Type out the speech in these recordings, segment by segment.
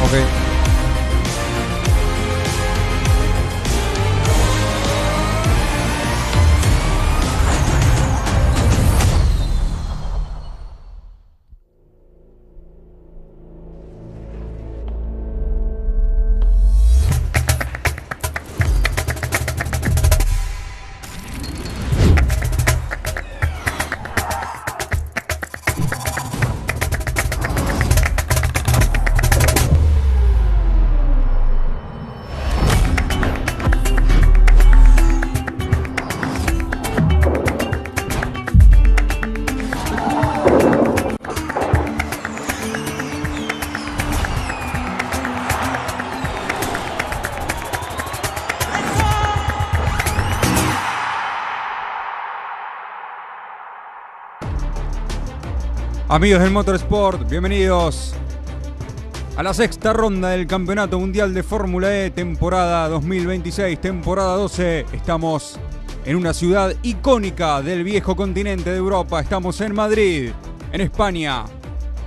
Ok. Amigos del Motorsport, bienvenidos a la sexta ronda del Campeonato Mundial de Fórmula E, temporada 2026, temporada 12. Estamos en una ciudad icónica del viejo continente de Europa. Estamos en Madrid, en España.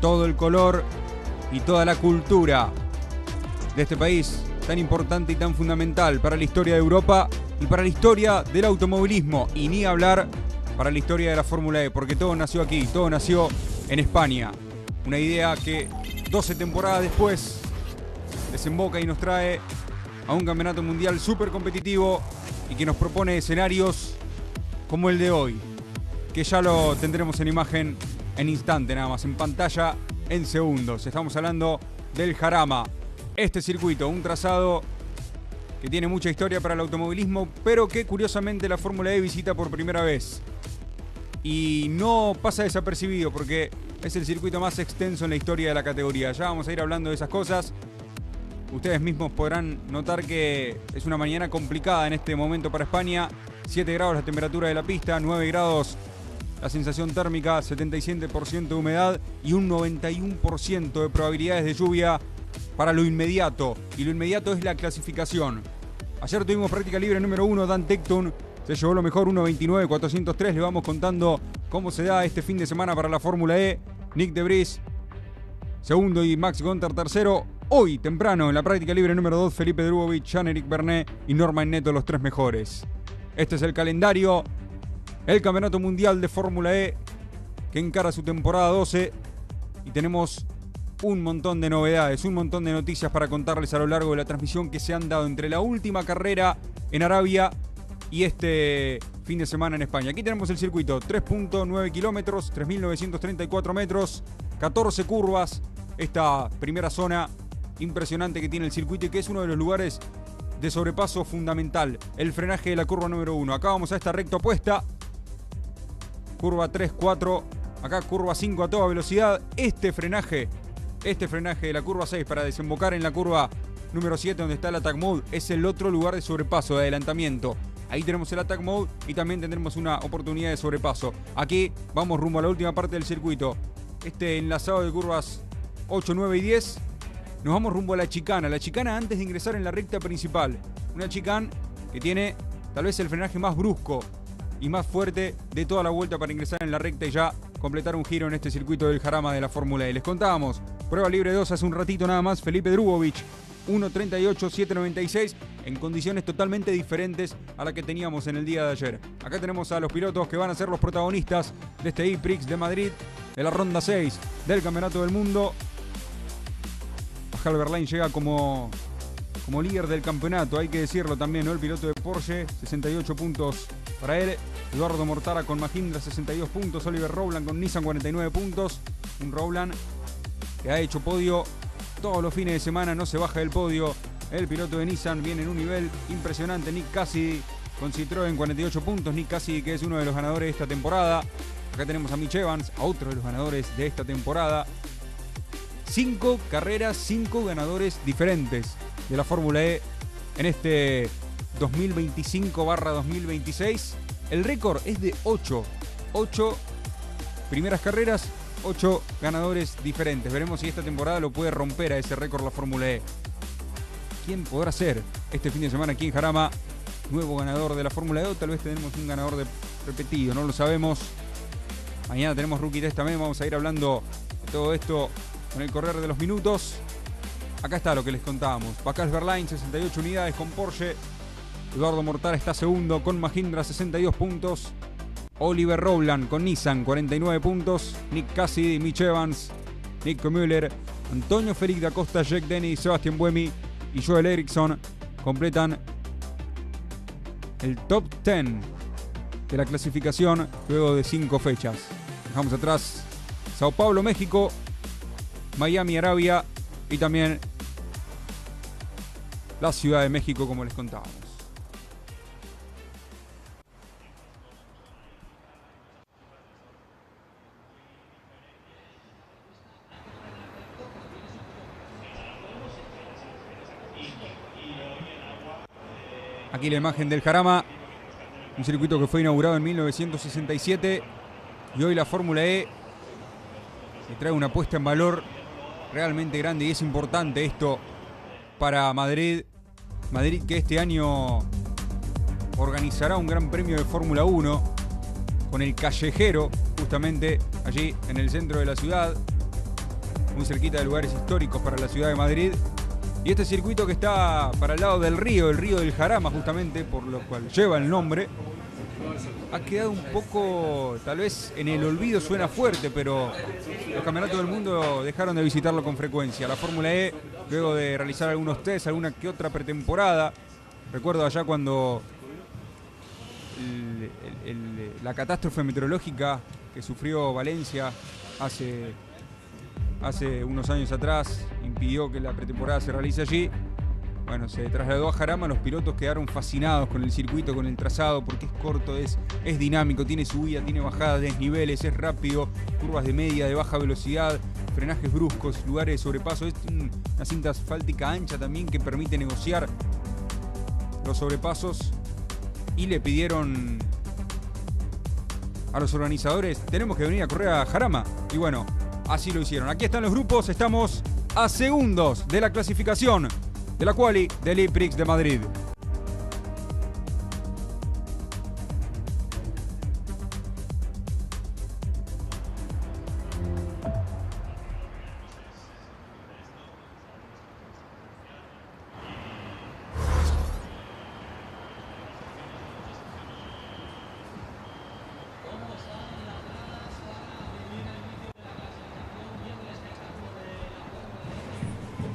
Todo el color y toda la cultura de este país tan importante y tan fundamental para la historia de Europa y para la historia del automovilismo. Y ni hablar para la historia de la Fórmula E, porque todo nació aquí, todo nació en España. Una idea que 12 temporadas después desemboca y nos trae a un campeonato mundial súper competitivo y que nos propone escenarios como el de hoy, que ya lo tendremos en imagen en instante, nada más, en pantalla en segundos. Estamos hablando del Jarama. Este circuito, un trazado que tiene mucha historia para el automovilismo, pero que curiosamente la Fórmula E visita por primera vez. Y no pasa desapercibido porque es el circuito más extenso en la historia de la categoría. Ya vamos a ir hablando de esas cosas. Ustedes mismos podrán notar que es una mañana complicada en este momento para España. 7 grados la temperatura de la pista, 9 grados la sensación térmica, 77% de humedad y un 91% de probabilidades de lluvia para lo inmediato. Y lo inmediato es la clasificación. Ayer tuvimos práctica libre número 1, Dan Tecton se llevó lo mejor, 1.29.403. Le vamos contando cómo se da este fin de semana para la Fórmula E. Nick de Vries, segundo, y Max Gonter, tercero. Hoy, temprano, en la práctica libre número 2, Felipe Drugovich, Jean-Éric Vernet y Norman Neto, los tres mejores. Este es el calendario, el Campeonato Mundial de Fórmula E, que encara su temporada 12. Y tenemos un montón de novedades, un montón de noticias para contarles a lo largo de la transmisión que se han dado entre la última carrera en Arabia y este fin de semana en España. Aquí tenemos el circuito, 3.9 kilómetros, 3.934 metros, 14 curvas. Esta primera zona impresionante que tiene el circuito y que es uno de los lugares de sobrepaso fundamental. El frenaje de la curva número 1. Acá vamos a esta recta opuesta. Curva 3, 4. Acá curva 5 a toda velocidad. Este frenaje de la curva 6 para desembocar en la curva número 7 donde está el Attack Mode es el otro lugar de sobrepaso, de adelantamiento. Ahí tenemos el Attack Mode y también tendremos una oportunidad de sobrepaso. Aquí vamos rumbo a la última parte del circuito. Este enlazado de curvas 8, 9 y 10. Nos vamos rumbo a la chicana. La chicana antes de ingresar en la recta principal. Una chicana que tiene tal vez el frenaje más brusco y más fuerte de toda la vuelta para ingresar en la recta y ya completar un giro en este circuito del Jarama de la Fórmula E. Les contábamos, prueba libre 2 hace un ratito nada más, Felipe Drugovich. 1.38.796 en condiciones totalmente diferentes a la que teníamos en el día de ayer. Acá tenemos a los pilotos que van a ser los protagonistas de este E-Prix de Madrid, de la ronda 6 del Campeonato del Mundo. Pascal Wehrlein llega como líder del campeonato, hay que decirlo también, ¿no? El piloto de Porsche, 68 puntos para él. Eduardo Mortara con Mahindra, 62 puntos. Oliver Rowland con Nissan, 49 puntos. Un Rowland que ha hecho podio todos los fines de semana, no se baja del podio. El piloto de Nissan viene en un nivel impresionante. Nick Cassidy con Citroën, 48 puntos. Nick Cassidy, que es uno de los ganadores de esta temporada. Acá tenemos a Mitch Evans, a otro de los ganadores de esta temporada. 5 carreras, 5 ganadores diferentes de la Fórmula E en este 2025/2026. El récord es de 8 primeras carreras, 8 ganadores diferentes. Veremos si esta temporada lo puede romper a ese récord la Fórmula E. ¿Quién podrá ser este fin de semana aquí en Jarama nuevo ganador de la Fórmula E? O tal vez tenemos un ganador repetido, no lo sabemos. Mañana tenemos Rookie Test también. Vamos a ir hablando de todo esto con el correr de los minutos. acá está lo que les contábamos. Pascal Wehrlein, 68 unidades con Porsche. Eduardo Mortara está segundo con Mahindra, 62 puntos. Oliver Rowland con Nissan, 49 puntos. Nick Cassidy, Mitch Evans, Nico Müller, Antonio Félix da Costa, Jack Denny, Sebastian Buemi y Joel Eriksson completan el top 10 de la clasificación luego de 5 fechas. Dejamos atrás Sao Paulo, México, Miami, Arabia y también la Ciudad de México, como les contábamos. Aquí la imagen del Jarama, un circuito que fue inaugurado en 1967 y hoy la Fórmula E le trae una puesta en valor realmente grande y es importante esto para Madrid. Madrid que este año organizará un gran premio de Fórmula 1 con el Callejero, justamente allí en el centro de la ciudad, muy cerquita de lugares históricos para la ciudad de Madrid. Y este circuito que está para el lado del río del Jarama, justamente, por lo cual lleva el nombre, ha quedado un poco, tal vez en el olvido suena fuerte, pero los campeonatos del mundo dejaron de visitarlo con frecuencia. La Fórmula E, luego de realizar algunos tests, alguna que otra pretemporada, recuerdo allá cuando la catástrofe meteorológica que sufrió Valencia hace unos años atrás impidió que la pretemporada se realice allí. Bueno, se trasladó a Jarama, los pilotos quedaron fascinados con el circuito, con el trazado, porque es corto, es dinámico, tiene subida, tiene bajada, desniveles, es rápido, curvas de media, de baja velocidad, frenajes bruscos, lugares de sobrepaso. Es una cinta asfáltica ancha también que permite negociar los sobrepasos. Y le pidieron a los organizadores, tenemos que venir a correr a Jarama. Y bueno, así lo hicieron. Aquí están los grupos, estamos a segundos de la clasificación de la quali del E-Prix de Madrid.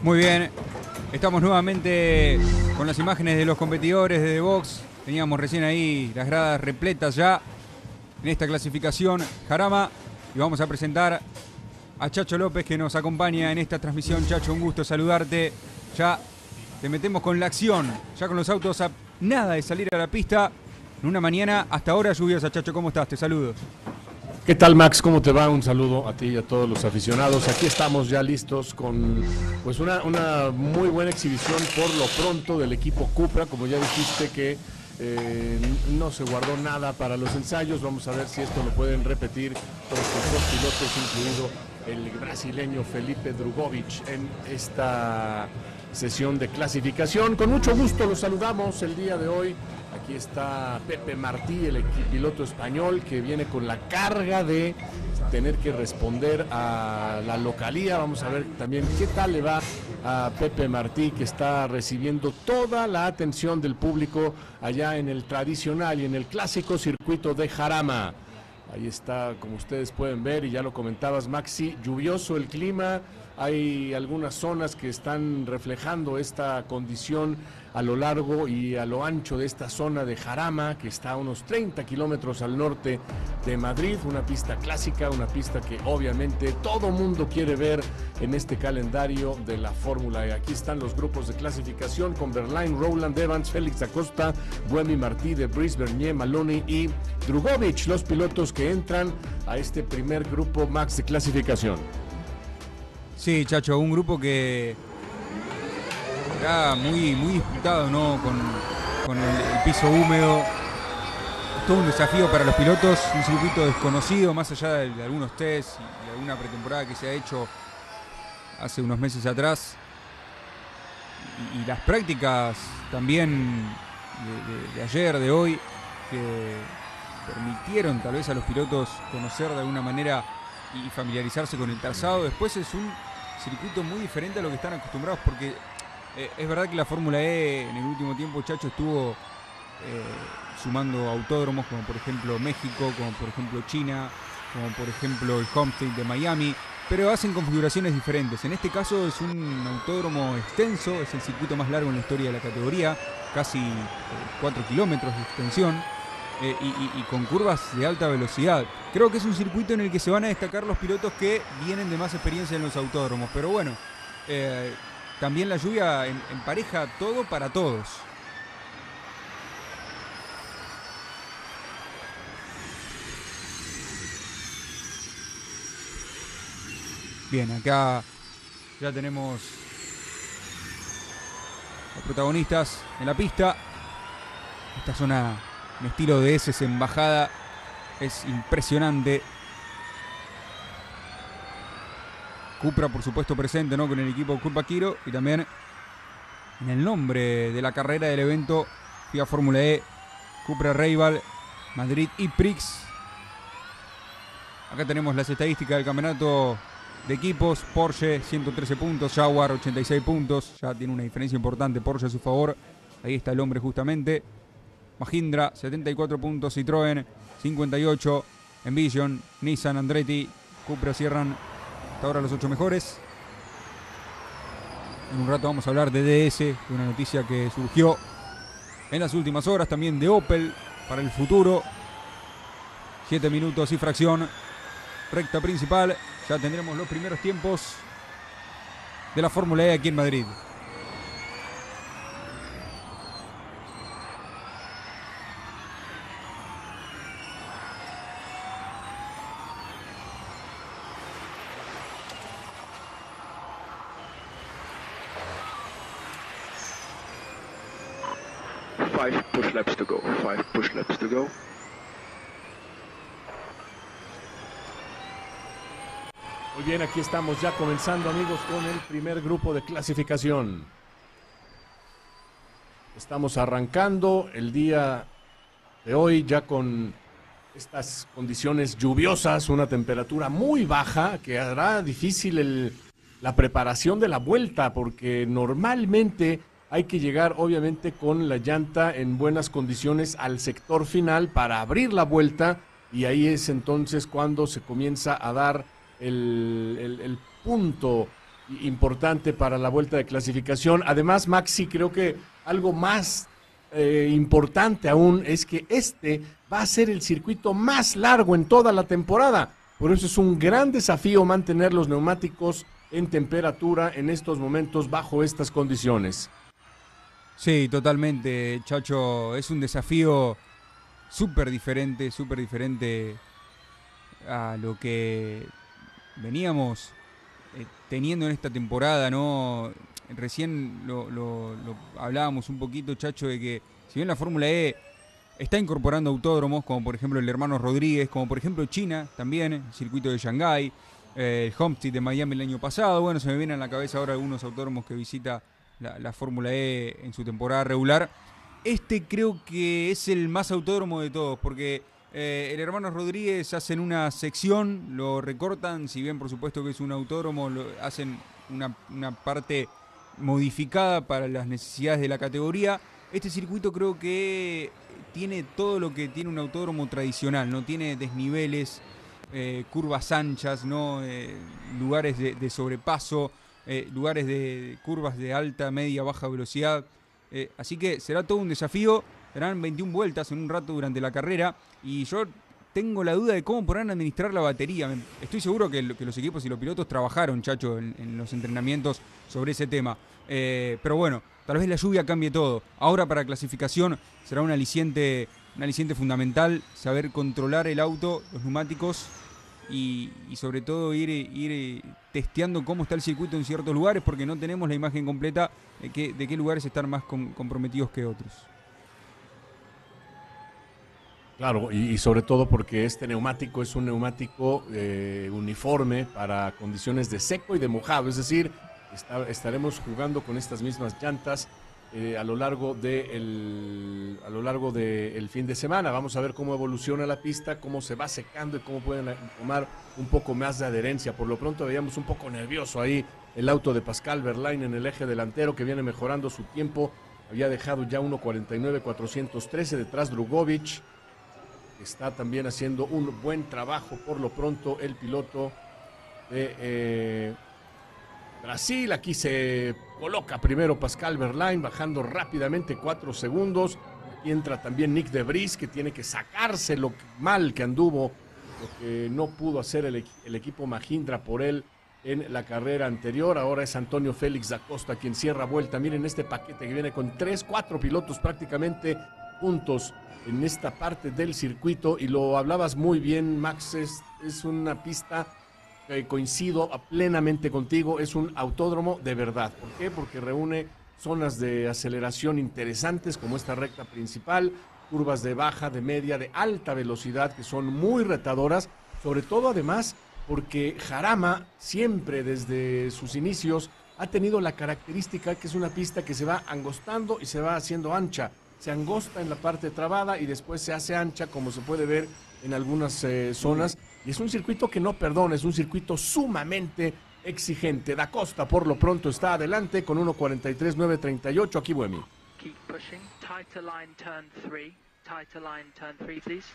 Muy bien, estamos nuevamente con las imágenes de los competidores de The Box. Teníamos recién ahí las gradas repletas ya en esta clasificación Jarama. Y vamos a presentar a Chacho López, que nos acompaña en esta transmisión. Chacho, un gusto saludarte. Ya te metemos con la acción, ya con los autos a nada de salir a la pista. En una mañana hasta ahora lluviosa. Chacho, ¿cómo estás? Te saludo. ¿Qué tal, Max? ¿Cómo te va? Un saludo a ti y a todos los aficionados. Aquí estamos ya listos con pues una muy buena exhibición por lo pronto del equipo Cupra. Como ya dijiste que no se guardó nada para los ensayos. Vamos a ver si esto lo pueden repetir con sus dos pilotos, incluido el brasileño Felipe Drugovich, en esta sesión de clasificación. Con mucho gusto los saludamos el día de hoy. Aquí está Pepe Martí, el piloto español, que viene con la carga de tener que responder a la localía. Vamos a ver también qué tal le va a Pepe Martí, que está recibiendo toda la atención del público allá en el tradicional y en el clásico circuito de Jarama. Ahí está, como ustedes pueden ver, y ya lo comentabas, Maxi, lluvioso el clima. Hay algunas zonas que están reflejando esta condición a lo largo y a lo ancho de esta zona de Jarama, que está a unos 30 kilómetros al norte de Madrid. Una pista clásica, una pista que obviamente todo mundo quiere ver en este calendario de la Fórmula E. Aquí están los grupos de clasificación con Wehrlein, Rowland, Evans, Félix da Costa, Buemi, Martí, De Vries, Bernier, Maloney y Drugovich, los pilotos que entran a este primer grupo Max de clasificación. Sí, Chacho, un grupo que era muy disputado, ¿no? Con el piso húmedo. Todo un desafío para los pilotos, un circuito desconocido, más allá de algunos tests y de alguna pretemporada que se ha hecho hace unos meses atrás. Y las prácticas también de ayer, de hoy, que permitieron tal vez a los pilotos conocer de alguna manera y familiarizarse con el trazado. Después es un circuito muy diferente a lo que están acostumbrados, porque es verdad que la Fórmula E en el último tiempo, Chacho, estuvo sumando autódromos como por ejemplo México, como por ejemplo China, como por ejemplo el Homestead de Miami, pero hacen configuraciones diferentes. En este caso es un autódromo extenso, es el circuito más largo en la historia de la categoría, casi 4 kilómetros de extensión, y con curvas de alta velocidad. Creo que es un circuito en el que se van a destacar los pilotos que vienen de más experiencia en los autódromos, pero bueno, también la lluvia empareja todo para todos. Bien, acá ya tenemos los protagonistas en la pista. Esta zona en estilo de S en bajada es impresionante. Cupra, por supuesto, presente, ¿no?, con el equipo Curva Quiro, y también en el nombre de la carrera del evento FIA Fórmula E, Cupra Raval Madrid E-Prix. Acá tenemos las estadísticas del campeonato de equipos. Porsche 113 puntos, Jaguar 86 puntos, ya tiene una diferencia importante Porsche a su favor, ahí está el hombre justamente. Mahindra 74 puntos, Citroën 58, Envision, Nissan, Andretti, Cupra cierran hasta ahora los 8 mejores. En un rato vamos a hablar de DS, de una noticia que surgió en las últimas horas, también de Opel para el futuro. 7 minutos y fracción, recta principal. Ya tendremos los primeros tiempos de la Fórmula E aquí en Madrid. Five push laps to go. 5 push laps to go. Muy bien, aquí estamos ya comenzando, amigos, con el primer grupo de clasificación. Estamos arrancando el día de hoy ya con estas condiciones lluviosas, una temperatura muy baja que hará difícil la preparación de la vuelta, porque normalmente hay que llegar obviamente con la llanta en buenas condiciones al sector final para abrir la vuelta, y ahí es entonces cuando se comienza a dar el punto importante para la vuelta de clasificación. Además, Maxi, creo que algo más importante aún es que este va a ser el circuito más largo en toda la temporada. Por eso es un gran desafío mantener los neumáticos en temperatura en estos momentos bajo estas condiciones. Sí, totalmente, Chacho. Es un desafío súper diferente a lo que veníamos teniendo en esta temporada, ¿no? Recién lo hablábamos un poquito, Chacho, de que si bien la Fórmula E está incorporando autódromos, como por ejemplo el Hermanos Rodríguez, como por ejemplo China también, el circuito de Shanghái, el Homestead de Miami el año pasado, bueno, se me vienen a la cabeza ahora algunos autódromos que visita la Fórmula E en su temporada regular. Este creo que es el más autódromo de todos, porque el Hermanos Rodríguez hacen una sección, lo recortan, si bien por supuesto que es un autódromo, hacen una parte modificada para las necesidades de la categoría. Este circuito creo que tiene todo lo que tiene un autódromo tradicional, no tiene desniveles, curvas anchas, ¿no? Lugares de sobrepaso, lugares de curvas de alta, media, baja velocidad. Así que será todo un desafío. Serán 21 vueltas en un rato durante la carrera, y yo tengo la duda de cómo podrán administrar la batería. Estoy seguro que los equipos y los pilotos trabajaron, Chacho, en los entrenamientos sobre ese tema. Pero bueno, tal vez la lluvia cambie todo. Ahora para clasificación será un aliciente fundamental, saber controlar el auto, los neumáticos y sobre todo ir testeando cómo está el circuito en ciertos lugares, porque no tenemos la imagen completa de qué lugares están más comprometidos que otros. Claro, y sobre todo porque este neumático es un neumático uniforme para condiciones de seco y de mojado, es decir, estaremos jugando con estas mismas llantas a lo largo del fin de semana. Vamos a ver cómo evoluciona la pista, cómo se va secando y cómo pueden tomar un poco más de adherencia. Por lo pronto veíamos un poco nervioso ahí el auto de Pascal Wehrlein en el eje delantero, que viene mejorando su tiempo. Había dejado ya 1:49.413 detrás Drugovich. Está también haciendo un buen trabajo por lo pronto el piloto de Brasil. Aquí se coloca primero Pascal Wehrlein, bajando rápidamente 4 segundos. Aquí entra también Nick de Vries, que tiene que sacarse lo mal que anduvo, lo que no pudo hacer el equipo Mahindra por él en la carrera anterior. Ahora es Antonio Félix da Costa quien cierra vuelta. Miren este paquete que viene con 4 pilotos prácticamente juntos en esta parte del circuito, y lo hablabas muy bien, Max. Es una pista que coincido plenamente contigo, es un autódromo de verdad. ¿Por qué? Porque reúne zonas de aceleración interesantes como esta recta principal, curvas de baja, de media, de alta velocidad que son muy retadoras, sobre todo además porque Jarama siempre desde sus inicios ha tenido la característica que es una pista que se va angostando y se va haciendo ancha. Se angosta en la parte trabada y después se hace ancha, como se puede ver en algunas zonas, y es un circuito que no perdona, es un circuito sumamente exigente. Da Costa por lo pronto está adelante con 1:43.938. Aquí Buemi. Keep pushing, tighter line turn 3 please.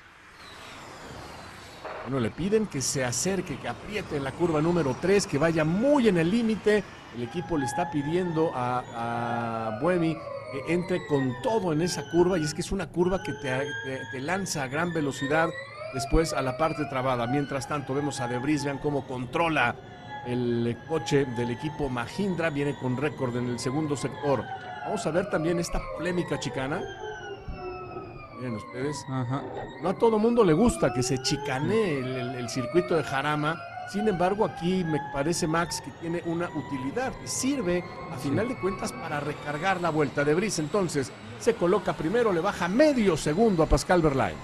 Bueno, le piden que se acerque, que apriete en la curva número 3, que vaya muy en el límite. El equipo le está pidiendo a Buemi que entre con todo en esa curva, y es que es una curva que te lanza a gran velocidad después a la parte trabada. Mientras tanto vemos a De Vries, vean cómo controla el coche del equipo Mahindra, viene con récord en el segundo sector. Vamos a ver también esta polémica chicana. Miren ustedes, no a todo mundo le gusta que se chicanee el circuito de Jarama. Sin embargo, aquí me parece, Max, que tiene una utilidad, que sirve a final de cuentas para recargar la vuelta. De Vries entonces se coloca primero, le baja medio segundo a Pascal Wehrlein.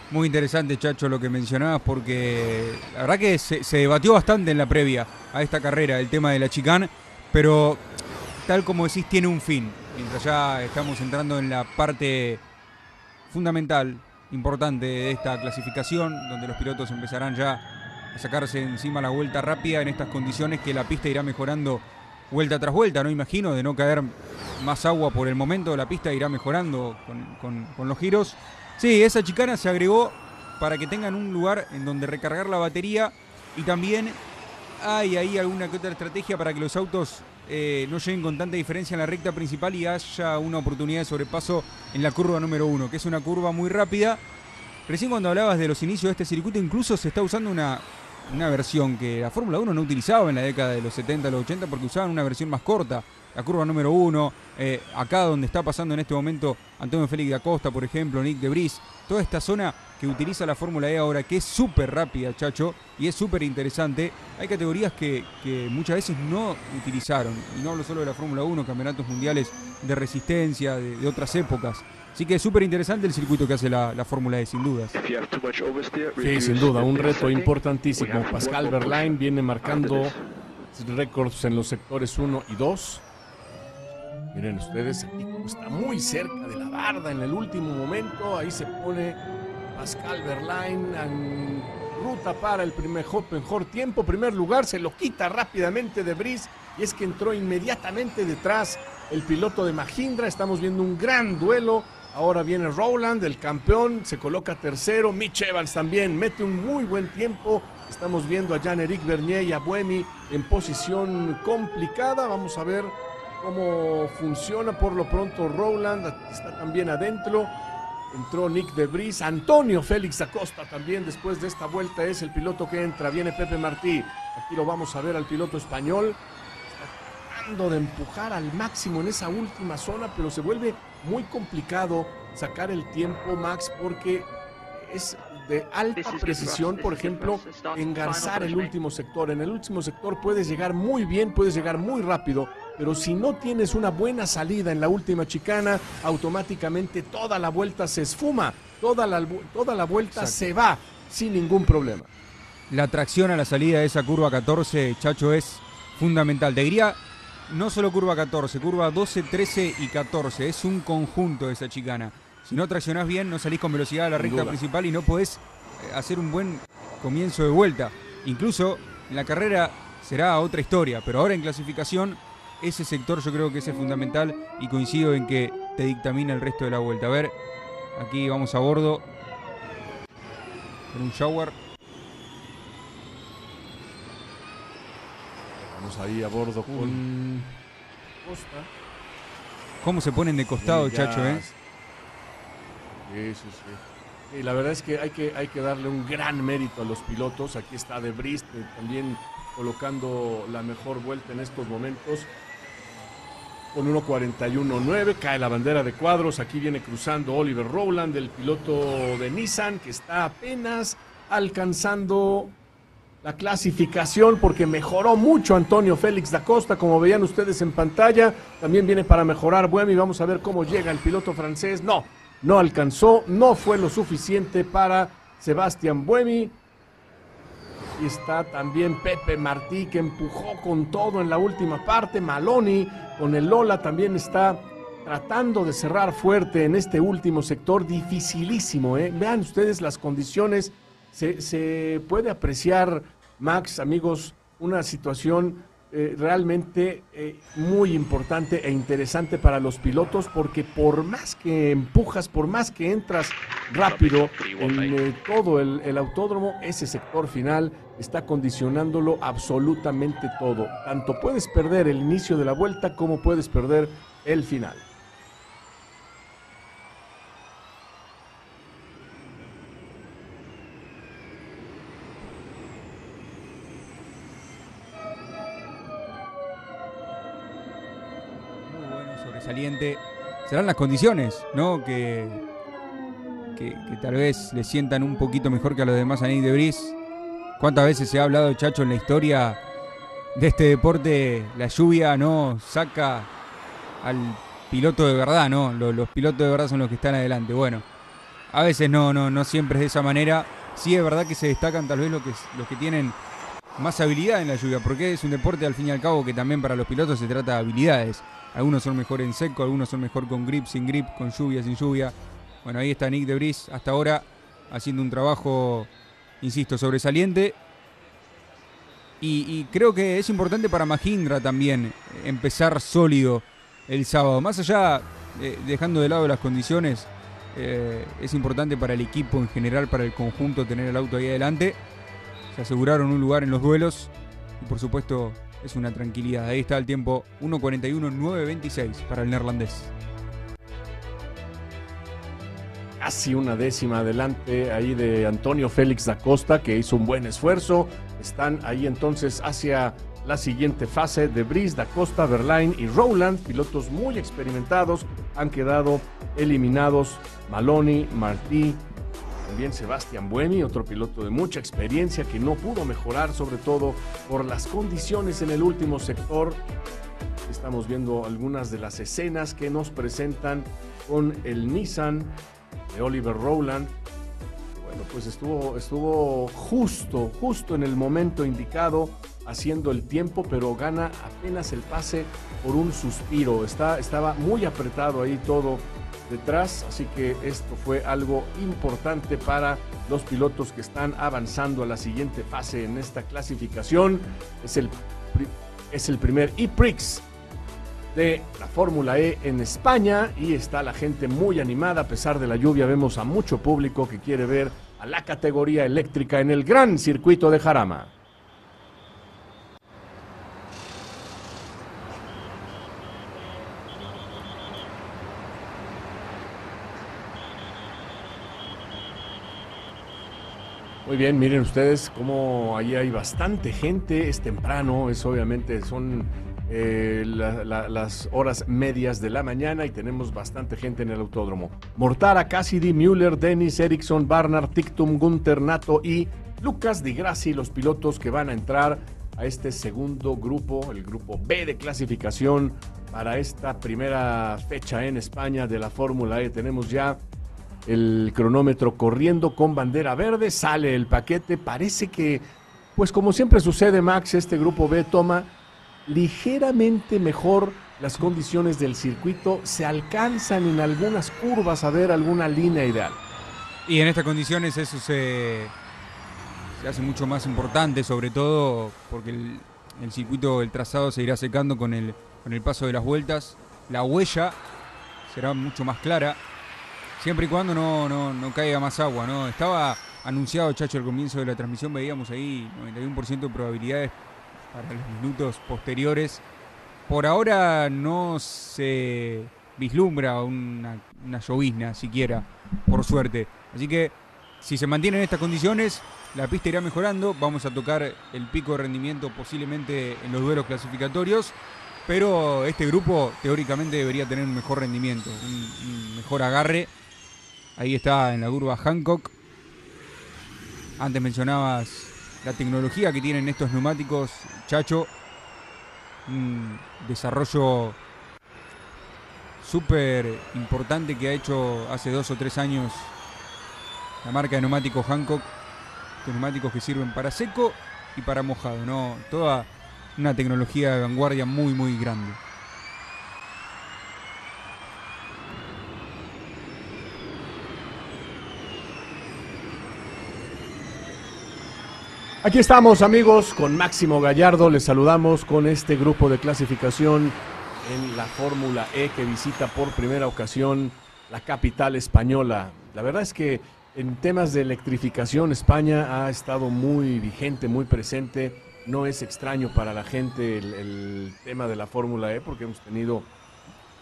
Muy interesante, Chacho, lo que mencionabas, porque la verdad que se debatió bastante en la previa a esta carrera el tema de la chicane, pero tal como decís, tiene un fin. Mientras ya estamos entrando en la parte fundamental, importante de esta clasificación, donde los pilotos empezarán ya a sacarse encima la vuelta rápida en estas condiciones que la pista irá mejorando vuelta tras vuelta, ¿no? Imagino, de no caer más agua por el momento, la pista irá mejorando con los giros. Sí, esa chicana se agregó para que tengan un lugar en donde recargar la batería, y también hay ahí alguna que otra estrategia para que los autos no lleguen con tanta diferencia en la recta principal y haya una oportunidad de sobrepaso en la curva número 1, que es una curva muy rápida. Recién cuando hablabas de los inicios de este circuito, incluso se está usando una versión que la Fórmula 1 no utilizaba en la década de los 70, los 80, porque usaban una versión más corta, la curva número 1, acá donde está pasando en este momento Antonio Félix da Costa, por ejemplo, Nick de Vries, toda esta zona que utiliza la Fórmula E ahora, que es súper rápida, Chacho, y es súper interesante. Hay categorías que muchas veces no utilizaron, y no hablo solo de la Fórmula 1, campeonatos mundiales de resistencia, de otras épocas. Así que es súper interesante el circuito que hace la Fórmula E, sin dudas. Sí, sin duda, un reto importantísimo. Pascal Wehrlein viene marcando récords en los sectores 1 y 2. Miren ustedes, aquí está muy cerca de la barda en el último momento. Ahí se pone Pascal Wehrlein en ruta para el mejor tiempo. Primer lugar, se lo quita rápidamente De Vries, y es que entró inmediatamente detrás el piloto de Mahindra. Estamos viendo un gran duelo. Ahora viene Rowland, el campeón, se coloca tercero. Mitch Evans también mete un muy buen tiempo. Estamos viendo a Jean-Éric Vergne y a Buemi en posición complicada. Vamos a ver cómo funciona. Por lo pronto Rowland está también adentro. Entró Nick de Vries. Antonio Félix da Costa también después de esta vuelta es el piloto que entra. Viene Pepe Martí. Aquí lo vamos a ver al piloto español. Está tratando de empujar al máximo en esa última zona, pero se vuelve muy complicado sacar el tiempo, Max, porque es de alta precisión, por ejemplo, engarzar el último sector. En el último sector puedes llegar muy bien, puedes llegar muy rápido, pero si no tienes una buena salida en la última chicana, automáticamente toda la vuelta se esfuma, toda la vuelta Exacto. se va sin ningún problema. La tracción a la salida de esa curva 14, Chacho, es fundamental. Te diría, no solo curva 14, curva 12, 13 y 14. Es un conjunto de esa chicana. Si no traccionás bien, no salís con velocidad a la recta principal y no podés hacer un buen comienzo de vuelta. Incluso en la carrera será otra historia, pero ahora en clasificación ese sector yo creo que ese es fundamental y coincido en que te dictamina el resto de la vuelta. A ver, aquí vamos a bordo con un shower. Vamos ahí a bordo con Costa. ¿Cómo se ponen de costado, Chacho, Sí, sí, sí. Y la verdad es que hay que darle un gran mérito a los pilotos. Aquí está De Vries también colocando la mejor vuelta en estos momentos. Con 1.41.9, cae la bandera de cuadros. Aquí viene cruzando Oliver Rowland, el piloto de Nissan, que está apenas alcanzando la clasificación porque mejoró mucho Antonio Félix da Costa, como veían ustedes en pantalla. También viene para mejorar Buemi. Vamos a ver cómo llega el piloto francés. No alcanzó, no fue lo suficiente para Sebastián Buemi. Y está también Pepe Martí, que empujó con todo en la última parte. Maloney con el Lola también está tratando de cerrar fuerte en este último sector, dificilísimo. Vean ustedes las condiciones, se puede apreciar, Max, amigos, una situación realmente muy importante e interesante para los pilotos, porque por más que empujas, por más que entras rápido en todo el autódromo, ese sector final está condicionándolo absolutamente todo. Tanto puedes perder el inicio de la vuelta como puedes perder el final. Sobresaliente. Serán las condiciones, ¿no? Que tal vez le sientan un poquito mejor que a los demás a Nick de Vries. ¿Cuántas veces se ha hablado, Chacho, en la historia de este deporte? La lluvia no saca al piloto de verdad, ¿no? Los pilotos de verdad son los que están adelante. Bueno, a veces no siempre es de esa manera. Sí es verdad que se destacan tal vez los que tienen más habilidad en la lluvia, porque es un deporte al fin y al cabo que también para los pilotos se trata de habilidades. Algunos son mejor en seco, algunos son mejor con grip, sin grip, con lluvia, sin lluvia. Bueno, ahí está Nick de Vries hasta ahora haciendo un trabajo, insisto, sobresaliente. Y creo que es importante para Mahindra también empezar sólido el sábado. Más allá, dejando de lado las condiciones, es importante para el equipo en general, para el conjunto, tener el auto ahí adelante. Se aseguraron un lugar en los duelos y por supuesto es una tranquilidad. Ahí está el tiempo 1.41.926 para el neerlandés. Casi una décima adelante ahí de Antonio Félix da Costa, que hizo un buen esfuerzo. Están ahí entonces hacia la siguiente fase. De Vries, da Costa, Verlaine y Rowland, pilotos muy experimentados, han quedado eliminados. Maloney, Martí, también Sebastián Buemi, otro piloto de mucha experiencia que no pudo mejorar, sobre todo por las condiciones en el último sector. Estamos viendo algunas de las escenas que nos presentan con el Nissan de Oliver Rowland. Bueno, pues estuvo justo en el momento indicado haciendo el tiempo, pero gana apenas el pase por un suspiro. Estaba muy apretado ahí todo detrás, así que esto fue algo importante para los pilotos que están avanzando a la siguiente fase en esta clasificación. Es el primer E-Prix de la Fórmula E en España y está la gente muy animada. A pesar de la lluvia, vemos a mucho público que quiere ver a la categoría eléctrica en el gran circuito de Jarama. Muy bien, miren ustedes cómo ahí hay bastante gente, es temprano, son las horas medias de la mañana y tenemos bastante gente en el autódromo. Mortara, Cassidy, Müller, Dennis, Ericsson, Barnard, Tictum, Gunther, Nato y Lucas Di Grassi, los pilotos que van a entrar a este segundo grupo, el grupo B de clasificación para esta primera fecha en España de la Fórmula E. Tenemos ya el cronómetro corriendo con bandera verde, sale el paquete, parece que, pues como siempre sucede, Max, este grupo B toma ligeramente mejor las condiciones del circuito, se alcanzan en algunas curvas a ver alguna línea ideal. Y en estas condiciones eso se hace mucho más importante, sobre todo porque el circuito, el trazado se irá secando con el paso de las vueltas. La huella será mucho más clara, siempre y cuando no caiga más agua, ¿no? Estaba anunciado, Chacho, al comienzo de la transmisión, veíamos ahí 91% de probabilidades para los minutos posteriores. Por ahora no se vislumbra una llovizna siquiera, por suerte. Así que si se mantienen estas condiciones, la pista irá mejorando. Vamos a tocar el pico de rendimiento posiblemente en los duelos clasificatorios. Pero este grupo teóricamente debería tener un mejor rendimiento, un mejor agarre. Ahí está en la curva Hancock. Antes mencionabas la tecnología que tienen estos neumáticos, Chacho. Un desarrollo súper importante que ha hecho hace 2 o 3 años la marca de neumáticos Hancock. Estos neumáticos que sirven para seco y para mojado, ¿no? Toda una tecnología de vanguardia muy, muy grande. Aquí estamos, amigos, con Máximo Gallardo. Les saludamos con este grupo de clasificación en la Fórmula E que visita por primera ocasión la capital española. La verdad es que en temas de electrificación España ha estado muy vigente, muy presente. No es extraño para la gente el tema de la Fórmula E porque hemos tenido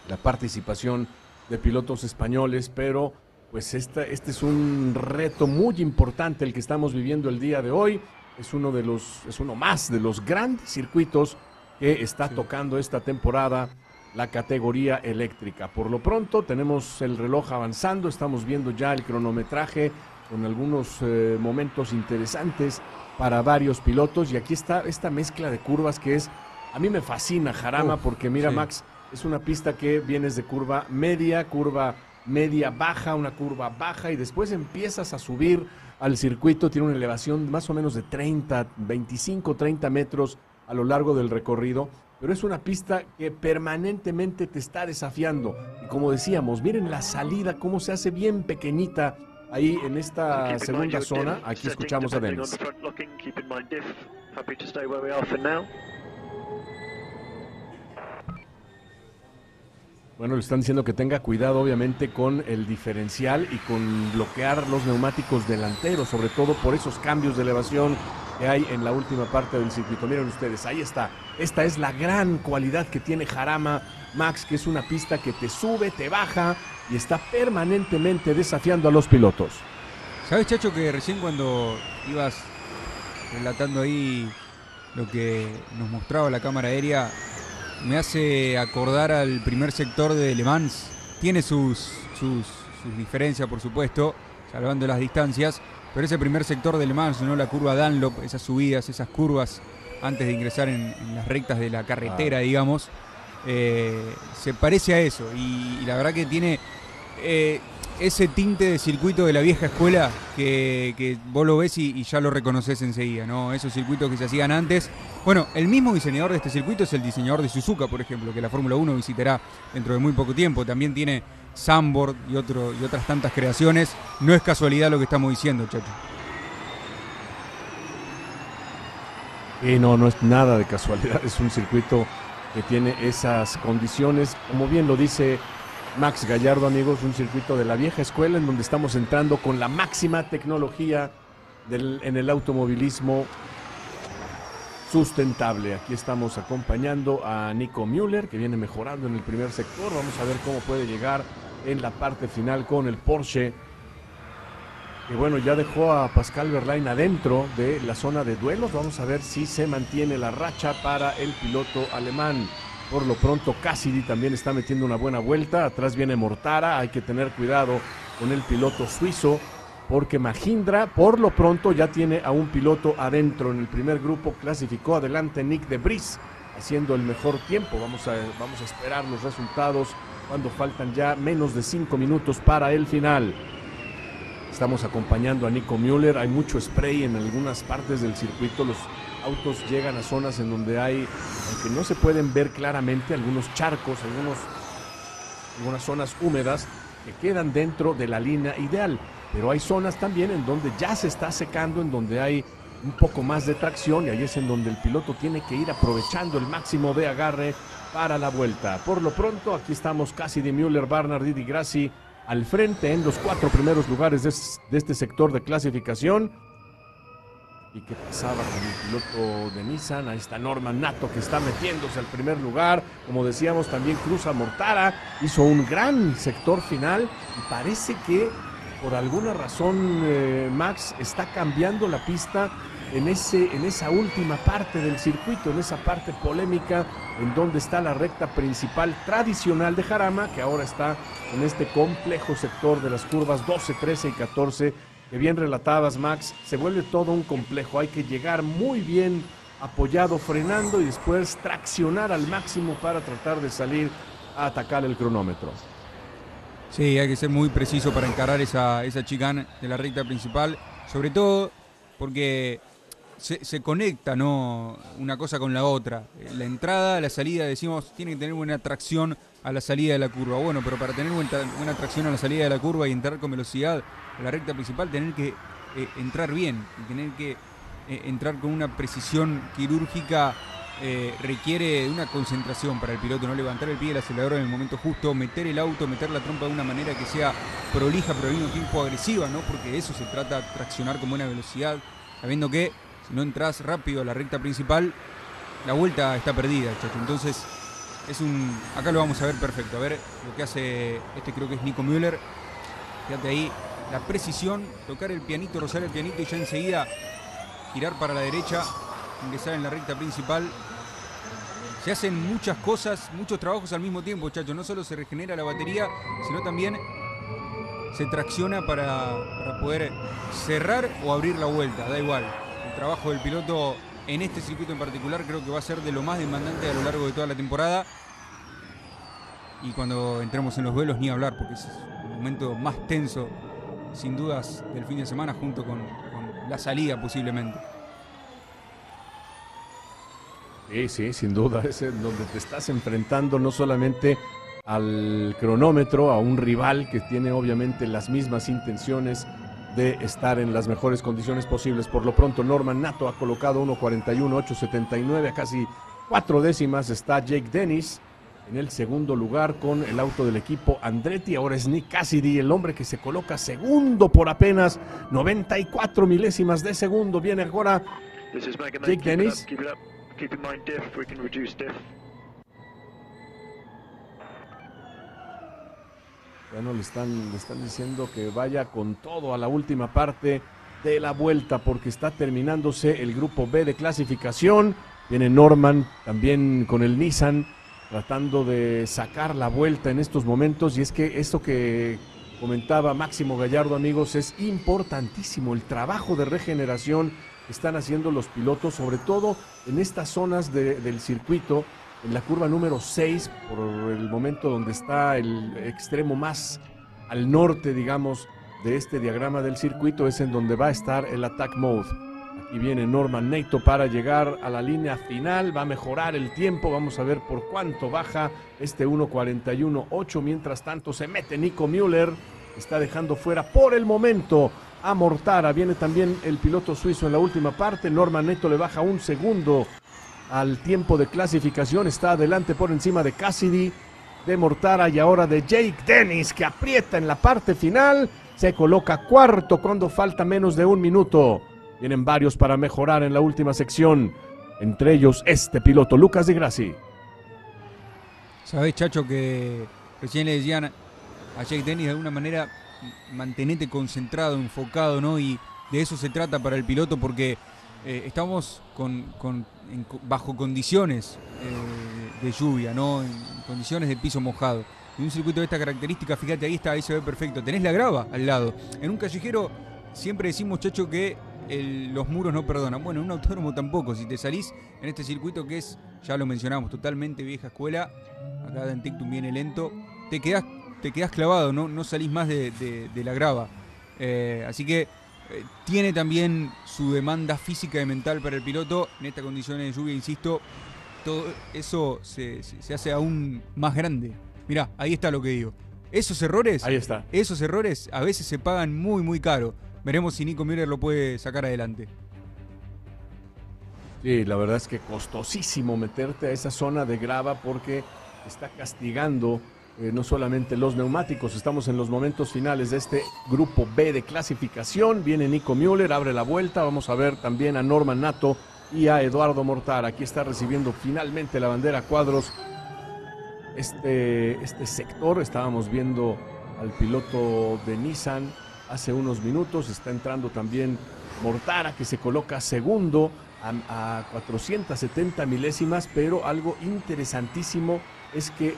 la participación de pilotos españoles, pero pues este es un reto muy importante el que estamos viviendo el día de hoy. Es uno más de los grandes circuitos que está tocando esta temporada la categoría eléctrica. Por lo pronto tenemos el reloj avanzando, estamos viendo ya el cronometraje con algunos momentos interesantes para varios pilotos, y aquí está esta mezcla de curvas que a mí me fascina, Jarama, porque mira, sí, Max, es una pista que vienes de curva media baja, una curva baja, y después empiezas a subir al circuito. Tiene una elevación más o menos de 25, 30 metros a lo largo del recorrido, pero es una pista que permanentemente te está desafiando, y como decíamos, miren la salida, cómo se hace bien pequeñita ahí en esta segunda zona. Aquí escuchamos a Dennis. Bueno, le están diciendo que tenga cuidado, obviamente, con el diferencial y con bloquear los neumáticos delanteros, sobre todo por esos cambios de elevación que hay en la última parte del circuito. Miren ustedes, ahí está. Esta es la gran cualidad que tiene Jarama, Max, que es una pista que te sube, te baja y está permanentemente desafiando a los pilotos. ¿Sabes, Chacho, que recién cuando ibas relatando ahí lo que nos mostraba la cámara aérea, me hace acordar al primer sector de Le Mans? Tiene sus diferencias, por supuesto, salvando las distancias, pero ese primer sector de Le Mans, ¿no? La curva Dunlop, esas subidas, esas curvas antes de ingresar en las rectas de la carretera, digamos, se parece a eso, y la verdad que tiene ese tinte de circuito de la vieja escuela que vos lo ves y ya lo reconoces enseguida, ¿no? Esos circuitos que se hacían antes. Bueno, el mismo diseñador de este circuito es el diseñador de Suzuka, por ejemplo, que la Fórmula 1 visitará dentro de muy poco tiempo. También tiene Zandvoort y otras tantas creaciones. No es casualidad lo que estamos diciendo, Chacho. Y no es nada de casualidad, es un circuito que tiene esas condiciones, como bien lo dice Max Gallardo, amigos, un circuito de la vieja escuela en donde estamos entrando con la máxima tecnología en el automovilismo sustentable. Aquí estamos acompañando a Nico Müller, que viene mejorando en el primer sector. Vamos a ver cómo puede llegar en la parte final con el Porsche, que bueno, ya dejó a Pascal Wehrlein adentro de la zona de duelos. Vamos a ver si se mantiene la racha para el piloto alemán. Por lo pronto Cassidy también está metiendo una buena vuelta. Atrás viene Mortara. Hay que tener cuidado con el piloto suizo, porque Mahindra por lo pronto ya tiene a un piloto adentro. En el primer grupo clasificó adelante Nick de Vries, haciendo el mejor tiempo. Vamos a esperar los resultados cuando faltan ya menos de 5 minutos para el final. Estamos acompañando a Nico Müller. Hay mucho spray en algunas partes del circuito. Los autos llegan a zonas en donde hay, aunque no se pueden ver claramente, algunos charcos, algunas zonas húmedas que quedan dentro de la línea ideal. Pero hay zonas también en donde ya se está secando, en donde hay un poco más de tracción y ahí es en donde el piloto tiene que ir aprovechando el máximo de agarre para la vuelta. Por lo pronto, aquí estamos Cassidy, Müller, Barnard y Di Grassi al frente en los 4 primeros lugares de este sector de clasificación. ¿Y qué pasaba con el piloto de Nissan? Ahí está Norman Nato, que está metiéndose al primer lugar. Como decíamos, también Cruz Mortara hizo un gran sector final y parece que por alguna razón Max está cambiando la pista en esa última parte del circuito, en esa parte polémica en donde está la recta principal tradicional de Jarama, que ahora está en este complejo sector de las curvas 12, 13 y 14, que bien relatabas, Max. Se vuelve todo un complejo, hay que llegar muy bien apoyado, frenando y después traccionar al máximo para tratar de salir a atacar el cronómetro. Sí, hay que ser muy preciso para encarar esa chicane de la recta principal, sobre todo porque se conecta, ¿no?, una cosa con la otra. La entrada, la salida, decimos, tiene que tener buena tracción a la salida de la curva. Bueno, pero para tener buena tracción a la salida de la curva y entrar con velocidad a la recta principal, tener que entrar bien, y tener que entrar con una precisión quirúrgica requiere de una concentración para el piloto, no levantar el pie del acelerador en el momento justo, meter el auto, meter la trompa de una manera que sea prolija pero al mismo tiempo agresiva, ¿no? Porque de eso se trata, traccionar con buena velocidad, sabiendo que si no entras rápido a la recta principal, la vuelta está perdida, chacho. Entonces, acá lo vamos a ver perfecto. A ver lo que hace creo que es Nico Müller. Fíjate ahí, la precisión, tocar el pianito, rozar el pianito y ya enseguida girar para la derecha, ingresar en la recta principal. Se hacen muchas cosas, muchos trabajos al mismo tiempo, chacho. No solo se regenera la batería, sino también se tracciona para poder cerrar o abrir la vuelta, da igual. El trabajo del piloto en este circuito en particular creo que va a ser de lo más demandante a lo largo de toda la temporada. Y cuando entremos en los duelos, ni hablar, porque es el momento más tenso, sin dudas, del fin de semana, junto con la salida posiblemente. Sí, sin duda, es en donde te estás enfrentando no solamente al cronómetro, a un rival que tiene obviamente las mismas intenciones de estar en las mejores condiciones posibles. Por lo pronto, Norman Nato ha colocado 1:41.879, a casi 4 décimas está Jake Dennis en el segundo lugar con el auto del equipo Andretti. Ahora es Nick Cassidy, el hombre que se coloca segundo por apenas 94 milésimas de segundo. Viene ahora Jake Dennis. Keep in mind diff, we can reduce diff. Bueno, le están diciendo que vaya con todo a la última parte de la vuelta porque está terminándose el grupo B de clasificación. Viene Norman también con el Nissan tratando de sacar la vuelta en estos momentos, y es que esto que comentaba Máximo Gallardo, amigos, es importantísimo, el trabajo de regeneración que están haciendo los pilotos, sobre todo en estas zonas del circuito, en la curva número 6, por el momento donde está el extremo más al norte, digamos, de este diagrama del circuito, es en donde va a estar el attack mode. Aquí viene Norman Nato para llegar a la línea final, va a mejorar el tiempo, vamos a ver por cuánto baja este 1:41.8, mientras tanto se mete Nico Müller, está dejando fuera por el momento a Mortara. Viene también el piloto suizo en la última parte. Norman Nato le baja 1 segundo al tiempo de clasificación, está adelante por encima de Cassidy, de Mortara y ahora de Jake Dennis, que aprieta en la parte final, se coloca cuarto cuando falta menos de 1 minuto. Vienen varios para mejorar en la última sección, entre ellos este piloto, Lucas Di Grassi. Sabés, Chacho, que recién le decían a Jake Dennis de alguna manera, mantenete concentrado, enfocado, ¿no? Y de eso se trata para el piloto, porque estamos bajo condiciones de lluvia, ¿no? En condiciones de piso mojado. Y un circuito de esta característica, fíjate, ahí se ve perfecto. Tenés la grava al lado. En un callejero siempre decimos, Chacho, que los muros no perdonan. Bueno, en un autódromo tampoco. Si te salís en este circuito que es, ya lo mencionamos, totalmente vieja escuela, acá en Tictum viene lento, te quedás clavado, no salís más de la grava. Así que tiene también su demanda física y mental para el piloto. En estas condiciones de lluvia, insisto, todo eso se hace aún más grande. Mirá, ahí está lo que digo. Esos errores a veces se pagan muy, muy caro. Veremos si Nico Müller lo puede sacar adelante. Sí, la verdad es que costosísimo meterte a esa zona de grava porque está castigando no solamente los neumáticos. Estamos en los momentos finales de este grupo B de clasificación. Viene Nico Müller, abre la vuelta. Vamos a ver también a Norman Nato y a Eduardo Mortara. Aquí está recibiendo finalmente la bandera cuadros este sector. Estábamos viendo al piloto de Nissan hace unos minutos. Está entrando también Mortara, que se coloca segundo a 470 milésimas, pero algo interesantísimo es que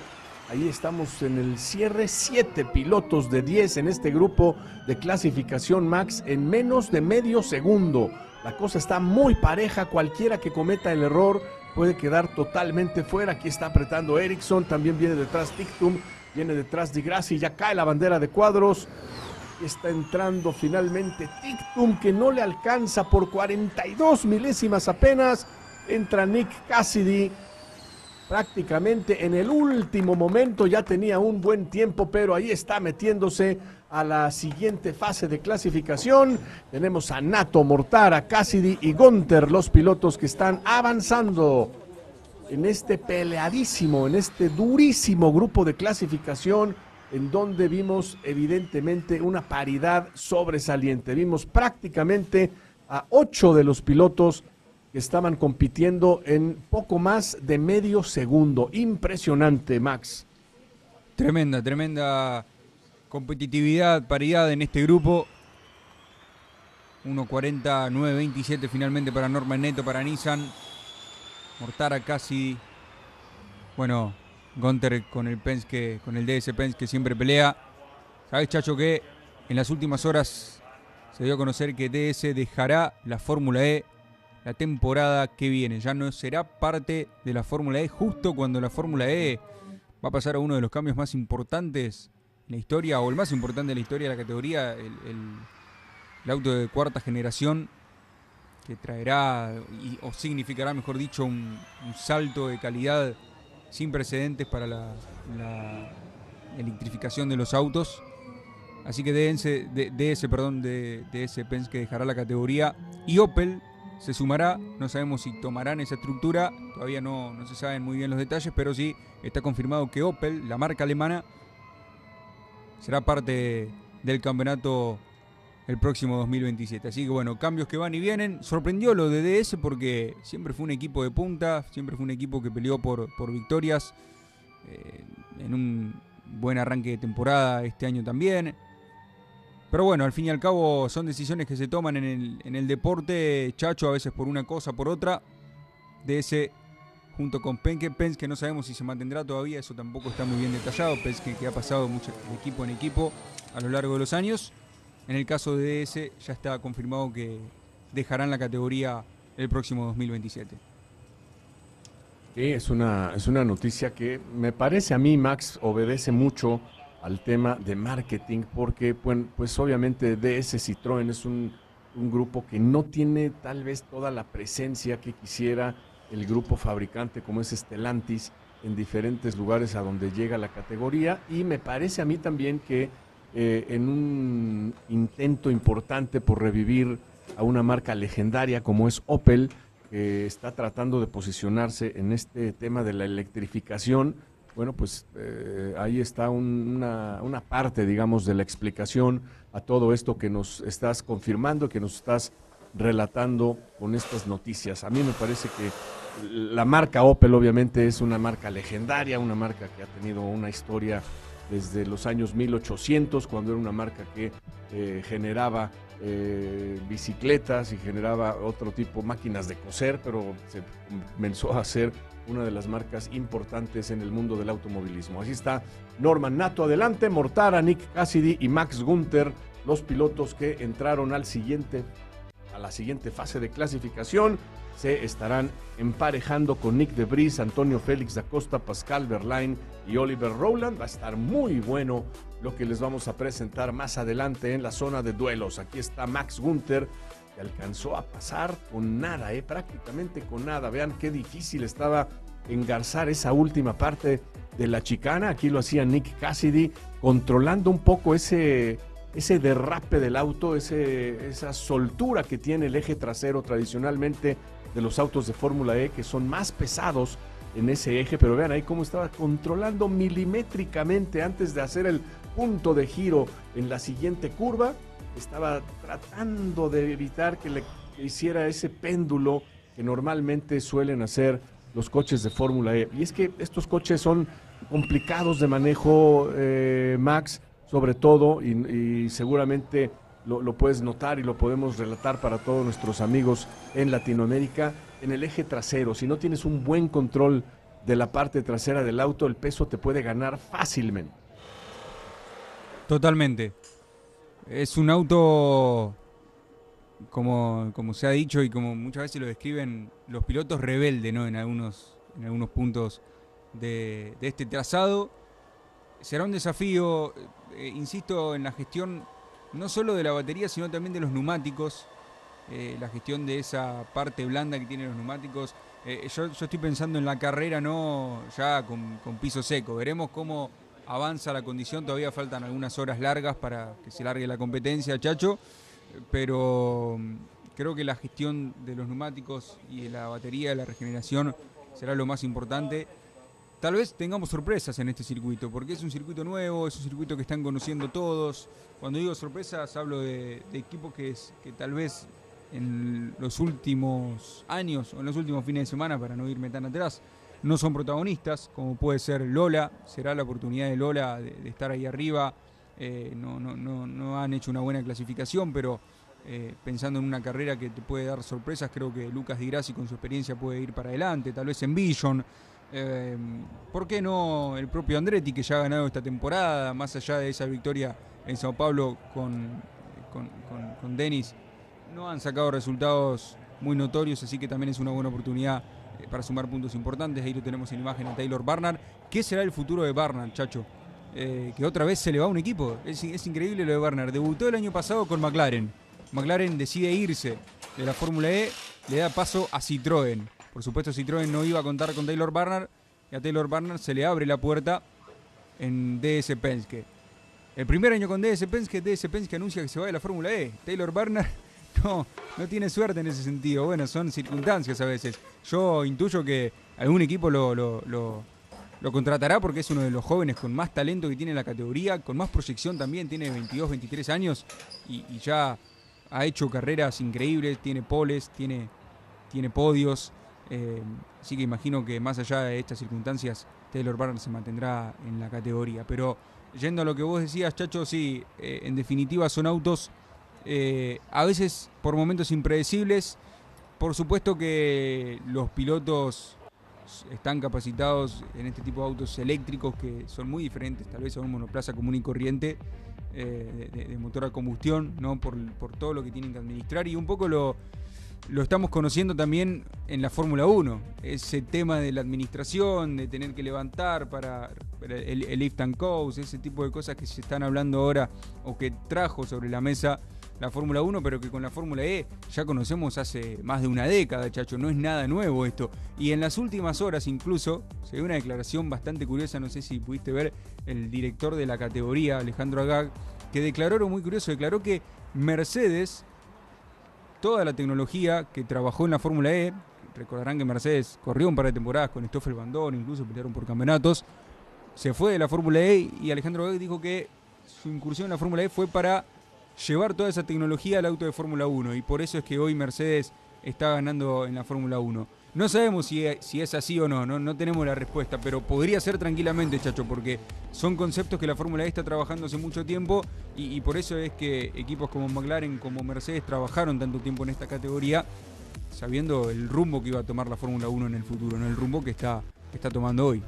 ahí estamos en el cierre, 7 pilotos de 10 en este grupo de clasificación, Max, en menos de medio segundo. La cosa está muy pareja, cualquiera que cometa el error puede quedar totalmente fuera. Aquí está apretando Ericsson, también viene detrás Tictum, viene detrás Di Grassi, ya cae la bandera de cuadros. Está entrando finalmente Tictum, que no le alcanza por 42 milésimas apenas. Entra Nick Cassidy prácticamente en el último momento, ya tenía un buen tiempo, pero ahí está metiéndose a la siguiente fase de clasificación. Tenemos a Nato, Mortara, Cassidy y Gunther, los pilotos que están avanzando en este peleadísimo, en este durísimo grupo de clasificación, en donde vimos evidentemente una paridad sobresaliente. Vimos prácticamente a 8 de los pilotos que estaban compitiendo en poco más de medio segundo. Impresionante, Max. Tremenda competitividad, paridad en este grupo. 1.40, 9.27 finalmente para Norman Nato, para Nissan. Mortara casi, bueno, Gunther con el Penske, con el DS Penske siempre pelea. ¿Sabes, Chacho, que en las últimas horas se dio a conocer que DS dejará la Fórmula E la temporada que viene? Ya no será parte de la Fórmula E justo cuando la Fórmula E va a pasar a uno de los cambios más importantes en la historia, o el más importante de la historia de la categoría, el auto de cuarta generación, que traerá o significará, mejor dicho, un salto de calidad sin precedentes para la electrificación de los autos. Así que DS Penske dejará la categoría y Opel se sumará. No sabemos si tomarán esa estructura, todavía no se saben muy bien los detalles, pero sí está confirmado que Opel, la marca alemana, será parte del campeonato el próximo 2027. Así que bueno, cambios que van y vienen. Sorprendió lo de DS porque siempre fue un equipo de punta, siempre fue un equipo que peleó por victorias, en un buen arranque de temporada este año también. Pero bueno, al fin y al cabo son decisiones que se toman en el deporte, Chacho, a veces por una cosa, por otra. DS junto con Penske no sabemos si se mantendrá todavía, eso tampoco está muy bien detallado. Penske que ha pasado mucho de equipo en equipo a lo largo de los años. En el caso de DS ya está confirmado que dejarán la categoría el próximo 2027. Sí, es una noticia que me parece a mí, Max, obedece mucho al tema de marketing, porque pues obviamente DS Citroën es un grupo que no tiene tal vez toda la presencia que quisiera el grupo fabricante como es Stellantis en diferentes lugares a donde llega la categoría, y me parece a mí también que en un intento importante por revivir a una marca legendaria como es Opel, que está tratando de posicionarse en este tema de la electrificación, bueno, pues ahí está una parte, digamos, de la explicación a todo esto que nos estás confirmando, que nos estás relatando con estas noticias. A mí me parece que la marca Opel obviamente es una marca legendaria, una marca que ha tenido una historia desde los años 1800, cuando era una marca que generaba bicicletas y generaba otro tipo, máquinas de coser, pero se comenzó a hacer una de las marcas importantes en el mundo del automovilismo. Así está Norman Nato adelante, Mortara, Nick Cassidy y Max Gunther, los pilotos que entraron a la siguiente fase de clasificación. Se estarán emparejando con Nick de Vries, Antonio Félix da Costa, Pascal Wehrlein y Oliver Rowland. Va a estar muy bueno lo que les vamos a presentar más adelante en la zona de duelos. Aquí está Max Gunther, que alcanzó a pasar con nada, prácticamente con nada. Vean qué difícil estaba engarzar esa última parte de la chicana. Aquí lo hacía Nick Cassidy, controlando un poco ese derrape del auto, esa soltura que tiene el eje trasero tradicionalmente de los autos de Fórmula E, que son más pesados en ese eje, pero vean ahí cómo estaba controlando milimétricamente antes de hacer el punto de giro en la siguiente curva. Estaba tratando de evitar que le hiciera ese péndulo que normalmente suelen hacer los coches de Fórmula E. Y es que estos coches son complicados de manejo, Max, sobre todo, y seguramente lo puedes notar y lo podemos relatar para todos nuestros amigos en Latinoamérica, en el eje trasero. Si no tienes un buen control de la parte trasera del auto, el peso te puede ganar fácilmente. Totalmente. Es un auto, como se ha dicho y como muchas veces lo describen los pilotos, rebelde, ¿no? En algunos puntos de este trazado. Será un desafío, insisto, en la gestión no solo de la batería, sino también de los neumáticos, la gestión de esa parte blanda que tienen los neumáticos. Yo estoy pensando en la carrera, no ya con piso seco. Veremos cómo avanza la condición. Todavía faltan algunas horas largas para que se largue la competencia, Chacho, pero creo que la gestión de los neumáticos y de la batería, de la regeneración, será lo más importante. Tal vez tengamos sorpresas en este circuito, porque es un circuito nuevo, es un circuito que están conociendo todos. Cuando digo sorpresas, hablo de equipos que tal vez en los últimos años o en los últimos fines de semana, para no irme tan atrás, no son protagonistas, como puede ser Lola. Será la oportunidad de Lola de estar ahí arriba. No han hecho una buena clasificación, pero pensando en una carrera que te puede dar sorpresas, creo que Lucas Di Grassi con su experiencia puede ir para adelante, tal vez en Vision. ¿Por qué no el propio Andretti, que ya ha ganado esta temporada, más allá de esa victoria en Sao Paulo con Dennis? No han sacado resultados muy notorios, así que también es una buena oportunidad para sumar puntos importantes. Ahí lo tenemos en imagen a Taylor Barnard. ¿Qué será el futuro de Barnard, Chacho? Que otra vez se le va a un equipo. Es increíble lo de Barnard. Debutó el año pasado con McLaren. McLaren decide irse de la Fórmula E, le da paso a Citroën. Por supuesto, Citroën no iba a contar con Taylor Barnard, y a Taylor Barnard se le abre la puerta en DS Penske. El primer año con DS Penske anuncia que se va de la Fórmula E. Taylor Barnard no tiene suerte en ese sentido. Bueno, son circunstancias a veces. Yo intuyo que algún equipo lo contratará, porque es uno de los jóvenes con más talento que tiene la categoría, con más proyección también. Tiene 22, 23 años y ya ha hecho carreras increíbles, tiene poles, tiene podios. Así que imagino que más allá de estas circunstancias, Taylor Barnard se mantendrá en la categoría. Pero yendo a lo que vos decías, Chacho, sí, en definitiva son autos a veces por momentos impredecibles. Por supuesto que los pilotos están capacitados en este tipo de autos eléctricos, que son muy diferentes tal vez a un monoplaza común y corriente de motor a combustión, ¿no? Por todo lo que tienen que administrar, y un poco lo estamos conociendo también en la Fórmula 1, ese tema de la administración, de tener que levantar para el lift and coast, ese tipo de cosas que se están hablando ahora o que trajo sobre la mesa la Fórmula 1, pero que con la Fórmula E ya conocemos hace más de una década, Chacho. No es nada nuevo esto. Y en las últimas horas incluso se dio una declaración bastante curiosa, no sé si pudiste ver, el director de la categoría, Alejandro Agag, que declaró algo muy curioso. Declaró que Mercedes, toda la tecnología que trabajó en la Fórmula E, recordarán que Mercedes corrió un par de temporadas con Stoffel Van Dorn, incluso pelearon por campeonatos, se fue de la Fórmula E, y Alejandro Agag dijo que su incursión en la Fórmula E fue para llevar toda esa tecnología al auto de Fórmula 1, y por eso es que hoy Mercedes está ganando en la Fórmula 1. No sabemos si es así o no tenemos la respuesta, pero podría ser tranquilamente, Chacho, porque son conceptos que la Fórmula E está trabajando hace mucho tiempo, y por eso es que equipos como McLaren, como Mercedes, trabajaron tanto tiempo en esta categoría, sabiendo el rumbo que iba a tomar la Fórmula 1 en el futuro, no el rumbo que está tomando hoy.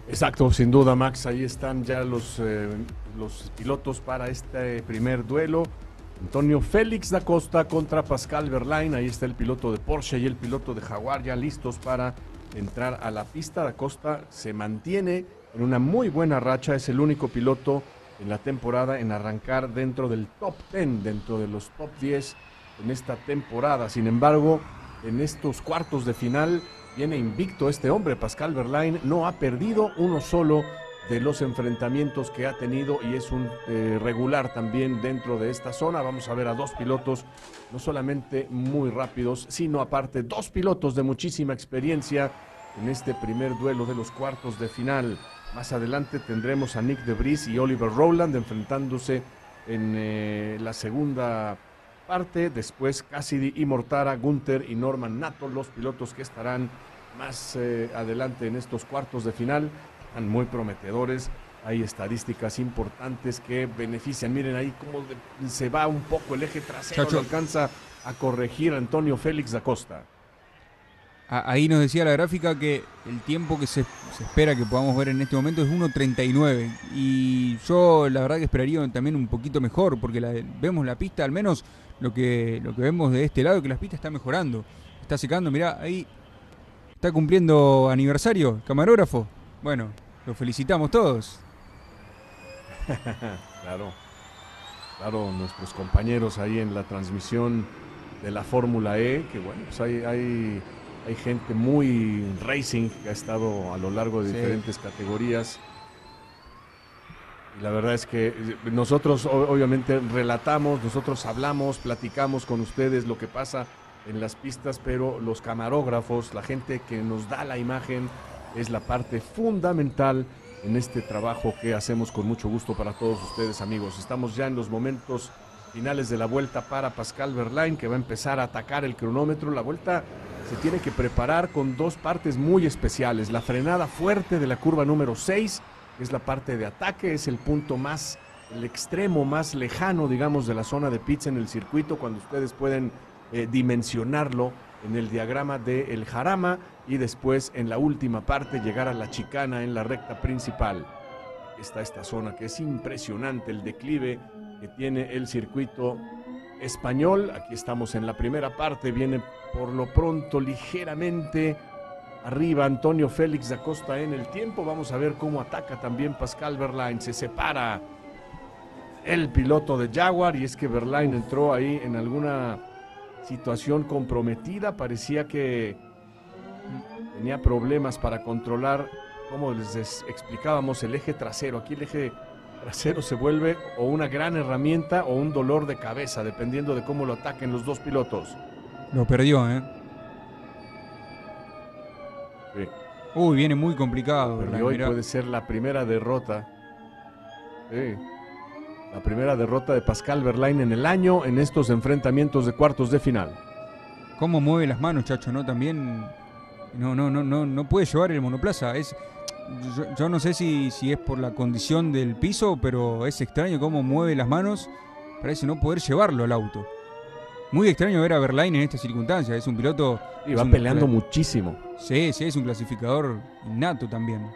Exacto, sin duda, Max. Ahí están ya los pilotos para este primer duelo. Antonio Félix da Costa contra Pascal Wehrlein. Ahí está el piloto de Porsche y el piloto de Jaguar ya listos para entrar a la pista. Da Costa se mantiene en una muy buena racha. Es el único piloto en la temporada en arrancar dentro del top 10, dentro de los top 10 en esta temporada. Sin embargo, en estos cuartos de final viene invicto este hombre. Pascal Wehrlein no ha perdido uno solo de los enfrentamientos que ha tenido y es un regular también dentro de esta zona. Vamos a ver a dos pilotos no solamente muy rápidos, sino aparte dos pilotos de muchísima experiencia en este primer duelo de los cuartos de final. Más adelante tendremos a Nick de Vries y Oliver Rowland enfrentándose en la segunda parte. Después Cassidy y Mortara, Gunther y Norman Nato, los pilotos que estarán más adelante en estos cuartos de final. Están muy prometedores. Hay estadísticas importantes que benefician. Miren ahí cómo se va un poco el eje trasero. Chacho, lo alcanza a corregir Antonio Félix da Costa. Ahí nos decía la gráfica que el tiempo que se espera que podamos ver en este momento es 1.39. Y yo la verdad que esperaría también un poquito mejor, porque vemos la pista, al menos lo que vemos de este lado, que la pista está mejorando. Está secando, mirá, ahí está cumpliendo aniversario, el camarógrafo. Bueno, lo felicitamos todos. Claro, nuestros compañeros ahí en la transmisión de la Fórmula E, que bueno, pues hay gente muy racing que ha estado a lo largo de diferentes categorías. Y la verdad es que nosotros obviamente relatamos, nosotros hablamos, platicamos con ustedes lo que pasa en las pistas, pero los camarógrafos, la gente que nos da la imagen, es la parte fundamental en este trabajo que hacemos con mucho gusto para todos ustedes, amigos. Estamos ya en los momentos finales de la vuelta para Pascal Wehrlein, que va a empezar a atacar el cronómetro. La vuelta se tiene que preparar con dos partes muy especiales. La frenada fuerte de la curva número 6, que es la parte de ataque, es el punto más, el extremo más lejano, digamos, de la zona de pits en el circuito, cuando ustedes pueden dimensionarlo en el diagrama del Jarama, y después en la última parte llegar a la chicana en la recta principal. Está esta zona que es impresionante, el declive que tiene el circuito español. Aquí estamos en la primera parte, viene por lo pronto ligeramente arriba Antonio Félix da Costa en el tiempo. Vamos a ver cómo ataca también Pascal Wehrlein. Se separa el piloto de Jaguar, y es que Wehrlein entró ahí en alguna situación comprometida. Parecía que tenía problemas para controlar, como les explicábamos, el eje trasero. Aquí el eje trasero se vuelve o una gran herramienta o un dolor de cabeza, dependiendo de cómo lo ataquen los dos pilotos. Lo perdió, ¿eh? Sí. Uy, viene muy complicado. Pero hoy puede ser la primera derrota. Sí. La primera derrota de Pascal Wehrlein en el año en estos enfrentamientos de cuartos de final. Cómo mueve las manos, Chacho, ¿no? También no puede llevar el monoplaza. Yo no sé si es por la condición del piso, pero es extraño cómo mueve las manos. Parece no poder llevarlo al auto. Muy extraño ver a Wehrlein en estas circunstancias. Es un piloto... Y va peleando muchísimo. Sí, es un clasificador innato también.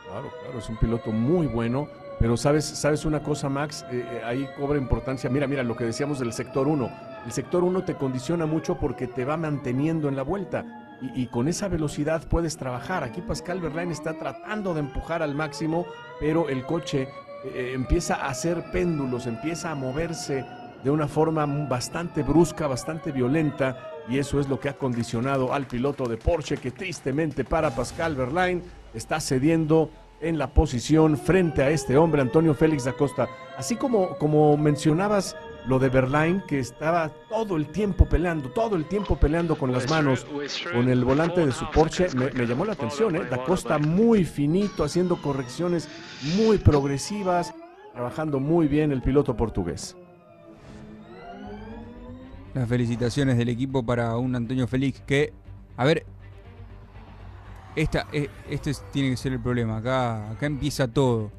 Claro, es un piloto muy bueno. Pero sabes una cosa, Max, ahí cobra importancia. Mira lo que decíamos del sector 1. El sector 1 te condiciona mucho porque te va manteniendo en la vuelta. Y con esa velocidad puedes trabajar. Aquí Pascal Wehrlein está tratando de empujar al máximo, pero el coche empieza a hacer péndulos, empieza a moverse de una forma bastante brusca, bastante violenta, y eso es lo que ha condicionado al piloto de Porsche, que tristemente para Pascal Wehrlein está cediendo en la posición frente a este hombre, Antonio Félix da Costa. Así como mencionabas lo de Wehrlein, que estaba todo el tiempo peleando con las manos, con el volante de su Porsche, me llamó la atención, Da Costa muy finito, haciendo correcciones muy progresivas, trabajando muy bien el piloto portugués. Las felicitaciones del equipo para un Antonio Félix que, a ver, este tiene que ser el problema. Acá empieza todo.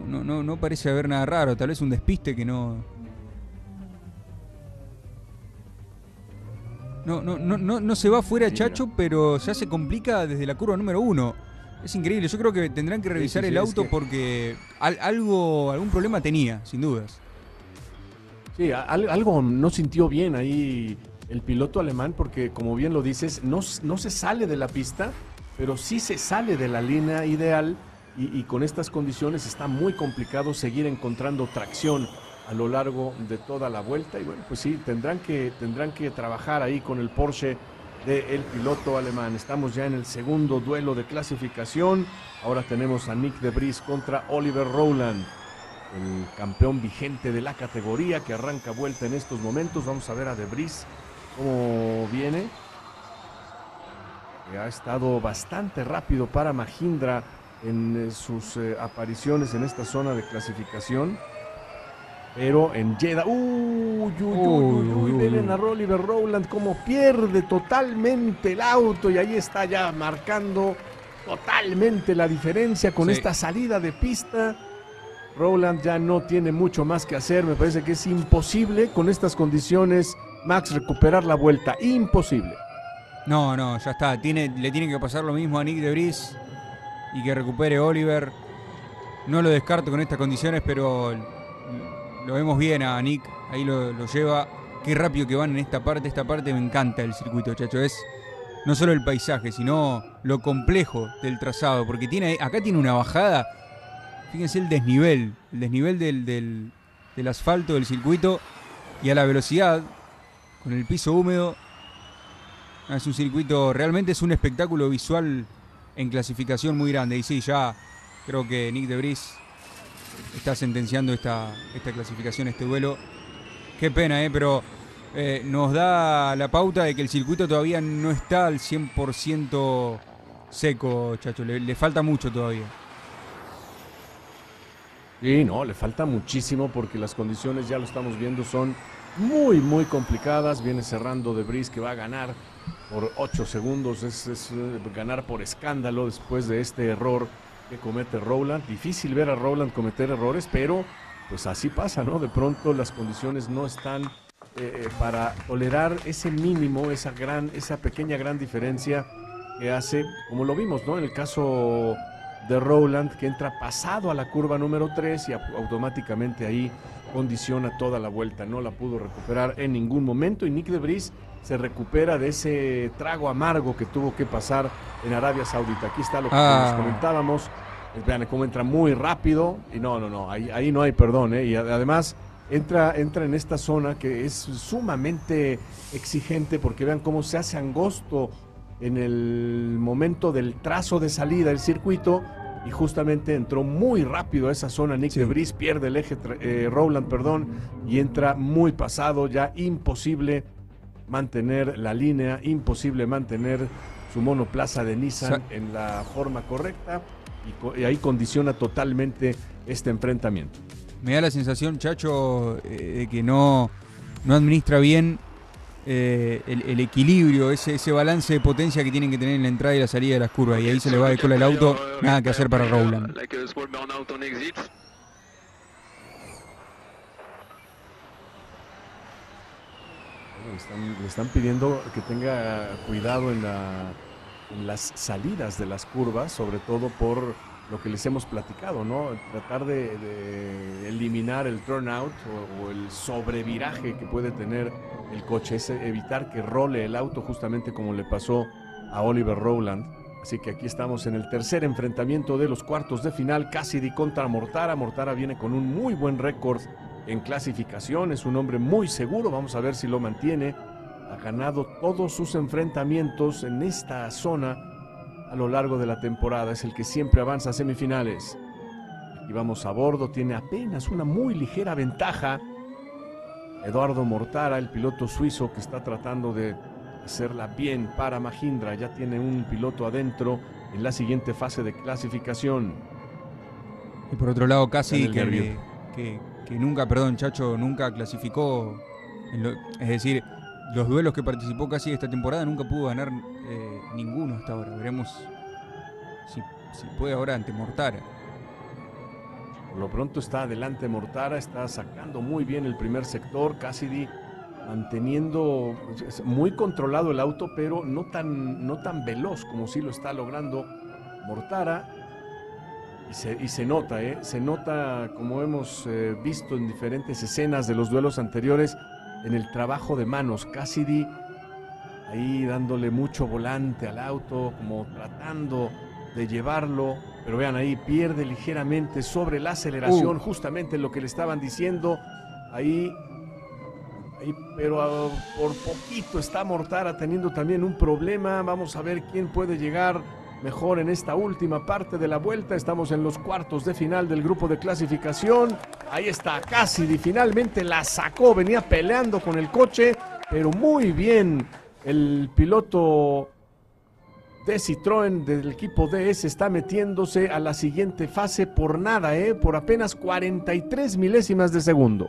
No parece haber nada raro. Tal vez un despiste que no se va fuera, Chacho, pero ya se complica desde la curva número 1. Es increíble. Yo creo que tendrán que revisar el auto porque algún problema tenía, sin dudas. Sí, algo no sintió bien ahí el piloto alemán, porque como bien lo dices, no se sale de la pista, pero sí se sale de la línea ideal, y con estas condiciones está muy complicado seguir encontrando tracción a lo largo de toda la vuelta. Y bueno, pues sí, tendrán que trabajar ahí con el Porsche del piloto alemán. Estamos ya en el segundo duelo de clasificación. Ahora tenemos a Nick de Vries contra Oliver Rowland, el campeón vigente de la categoría que arranca vuelta en estos momentos. Vamos a ver a de Vries cómo viene. Ha estado bastante rápido para Mahindra en sus apariciones en esta zona de clasificación. Pero en Jeddah, ven a Oliver Rowland como pierde totalmente el auto y ahí está ya marcando totalmente la diferencia con esta salida de pista. Rowland ya no tiene mucho más que hacer, me parece que es imposible con estas condiciones, Max, recuperar la vuelta, imposible. No, ya está, le tiene que pasar lo mismo a Nick de Vries y que recupere Oliver. No lo descarto con estas condiciones, pero lo vemos bien a Nick, ahí lo lleva. Qué rápido que van en esta parte me encanta el circuito, chacho. Es no solo el paisaje, sino lo complejo del trazado, porque acá tiene una bajada. Fíjense el desnivel del asfalto del circuito y a la velocidad, con el piso húmedo. Es un circuito, realmente es un espectáculo visual en clasificación muy grande. Y sí, ya creo que Nick de Vries está sentenciando esta clasificación, este duelo. Qué pena, pero nos da la pauta de que el circuito todavía no está al 100% seco, chacho. Le falta mucho todavía. Sí, no, le falta muchísimo porque las condiciones, ya lo estamos viendo, son muy, muy complicadas. Viene cerrando de Vries, que va a ganar por 8 segundos. Es ganar por escándalo después de este error que comete Rowland. Difícil ver a Rowland cometer errores, pero pues así pasa, ¿no? De pronto las condiciones no están para tolerar ese mínimo, esa pequeña gran diferencia que hace, como lo vimos, ¿no? En el caso de Rowland, que entra pasado a la curva número 3 y automáticamente ahí condiciona toda la vuelta. No la pudo recuperar en ningún momento y Nick de Vries se recupera de ese trago amargo que tuvo que pasar en Arabia Saudita. Aquí está lo que les comentábamos. Vean cómo entra muy rápido y no, ahí no hay perdón, y además entra en esta zona que es sumamente exigente, porque vean cómo se hace angosto en el momento del trazo de salida del circuito y justamente entró muy rápido a esa zona. Nick de Vries pierde el eje, Rowland, y entra muy pasado, ya imposible mantener la línea, imposible mantener su monoplaza de Nissan en la forma correcta y ahí condiciona totalmente este enfrentamiento. Me da la sensación, chacho, de que no administra bien el equilibrio, ese balance de potencia que tienen que tener en la entrada y la salida de las curvas, y ahí se le va de cola el auto. Nada que hacer para Rowland. Le están pidiendo que tenga cuidado en las salidas de las curvas, sobre todo por lo que les hemos platicado, ¿no? Tratar de eliminar el turnout o el sobreviraje que puede tener el coche, es evitar que role el auto, justamente como le pasó a Oliver Rowland. Así que aquí estamos en el tercer enfrentamiento de los cuartos de final, Cassidy contra Mortara. Mortara viene con un muy buen récord en clasificación, es un hombre muy seguro, vamos a ver si lo mantiene. Ha ganado todos sus enfrentamientos en esta zona a lo largo de la temporada, es el que siempre avanza a semifinales. Aquí vamos a bordo, tiene apenas una muy ligera ventaja Eduardo Mortara, el piloto suizo que está tratando de hacerla bien para Mahindra. Ya tiene un piloto adentro en la siguiente fase de clasificación. Y por otro lado, casi que nunca, Chacho, nunca clasificó. Es decir, los duelos que participó casi esta temporada nunca pudo ganar ninguno hasta ahora. Veremos si puede ahora ante Mortara. Por lo pronto está adelante Mortara, está sacando muy bien el primer sector. Cassidy manteniendo muy controlado el auto, pero no tan veloz como sí lo está logrando Mortara. Y se nota, como hemos visto en diferentes escenas de los duelos anteriores, en el trabajo de manos. Cassidy ahí dándole mucho volante al auto, como tratando de llevarlo, pero vean ahí, pierde ligeramente sobre la aceleración, justamente lo que le estaban diciendo. Ahí pero por poquito está Mortara teniendo también un problema. Vamos a ver quién puede llegar mejor en esta última parte de la vuelta. Estamos en los cuartos de final del grupo de clasificación. Ahí está Cassidy, finalmente la sacó, venía peleando con el coche, pero muy bien el piloto de Citroën del equipo DS está metiéndose a la siguiente fase por nada, por apenas 43 milésimas de segundo.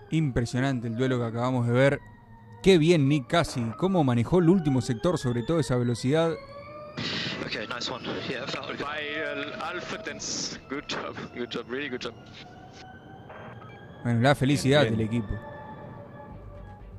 Impresionante el duelo que acabamos de ver. Qué bien Nick Cassidy, cómo manejó el último sector, sobre todo esa velocidad. Okay, nice one. Yeah, felt good. By Alpha Dance. Good job, really good job. Bueno, la felicidad Bien. del equipo.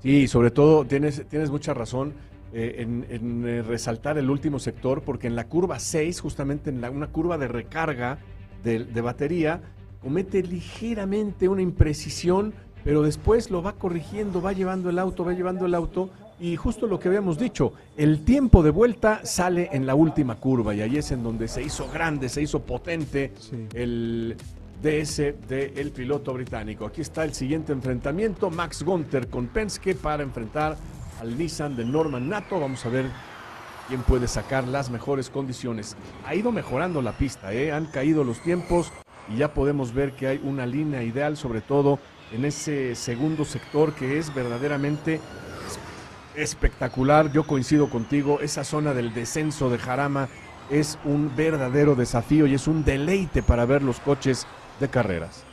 Sí, sobre todo tienes mucha razón en resaltar el último sector, porque en la curva 6, justamente en una curva de recarga de batería, comete ligeramente una imprecisión, pero después lo va corrigiendo, va llevando el auto, y justo lo que habíamos dicho, el tiempo de vuelta sale en la última curva, y ahí es en donde se hizo grande, se hizo potente Sí. el DS del piloto británico. Aquí está el siguiente enfrentamiento, Max Günther con Penske para enfrentar al Nissan de Norman Nato. Vamos a ver quién puede sacar las mejores condiciones. Ha ido mejorando la pista, han caído los tiempos y ya podemos ver que hay una línea ideal, sobre todo en ese segundo sector, que es verdaderamente espectacular. Yo coincido contigo, esa zona del descenso de Jarama es un verdadero desafío y es un deleite para ver los coches de carreras.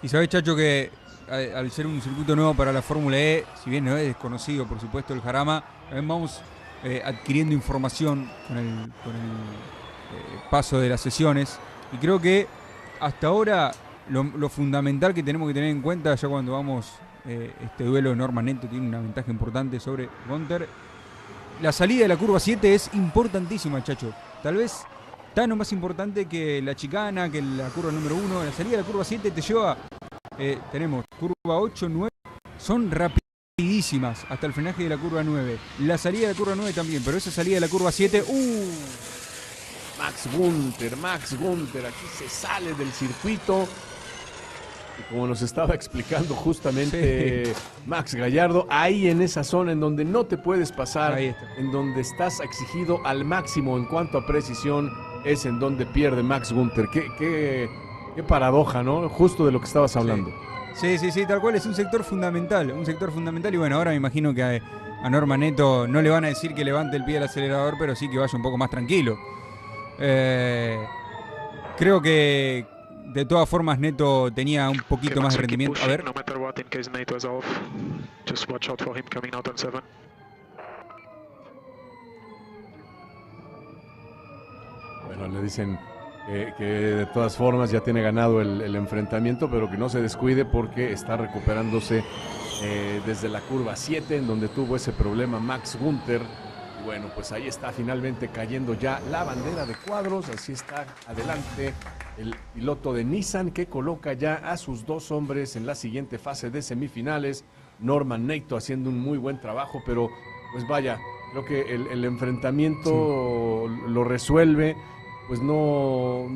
Y sabés, Chacho, que al ser un circuito nuevo para la Fórmula E, si bien no es desconocido, por supuesto, el Jarama, también vamos adquiriendo información con el paso de las sesiones. Y creo que hasta ahora lo fundamental que tenemos que tener en cuenta, ya cuando vamos, este duelo de Norman Nato tiene una ventaja importante sobre Günther. La salida de la curva 7 es importantísima, Chacho. Tal vez tan o más importante que la chicana, que la curva número 1. La salida de la curva 7 te lleva, tenemos curva 8, 9, son rapidísimas hasta el frenaje de la curva 9. La salida de la curva 9 también, pero esa salida de la curva 7, Max Günther, aquí se sale del circuito. Y como nos estaba explicando justamente Max Gallardo, ahí en esa zona en donde no te puedes pasar, Ahí está. en donde estás exigido al máximo en cuanto a precisión, es en donde pierde Max Günther. Qué paradoja, ¿no? Justo de lo que estabas hablando. Sí, tal cual, es un sector fundamental, y bueno, ahora me imagino que a Norman Nato no le van a decir que levante el pie del acelerador, pero sí que vaya un poco más tranquilo. Creo que de todas formas Neto tenía un poquito más de rendimiento. A ver. No matter what, in case Nato is off, just watch out for him coming out on 7. Bueno, le dicen que de todas formas ya tiene ganado el enfrentamiento, pero que no se descuide porque está recuperándose desde la curva 7, en donde tuvo ese problema Max Günther. Y bueno, pues ahí está finalmente cayendo ya la bandera de cuadros. Así está adelante el piloto de Nissan, que coloca ya a sus dos hombres en la siguiente fase de semifinales. Norman Nato haciendo un muy buen trabajo, pero pues vaya, creo que el enfrentamiento lo resuelve, pues no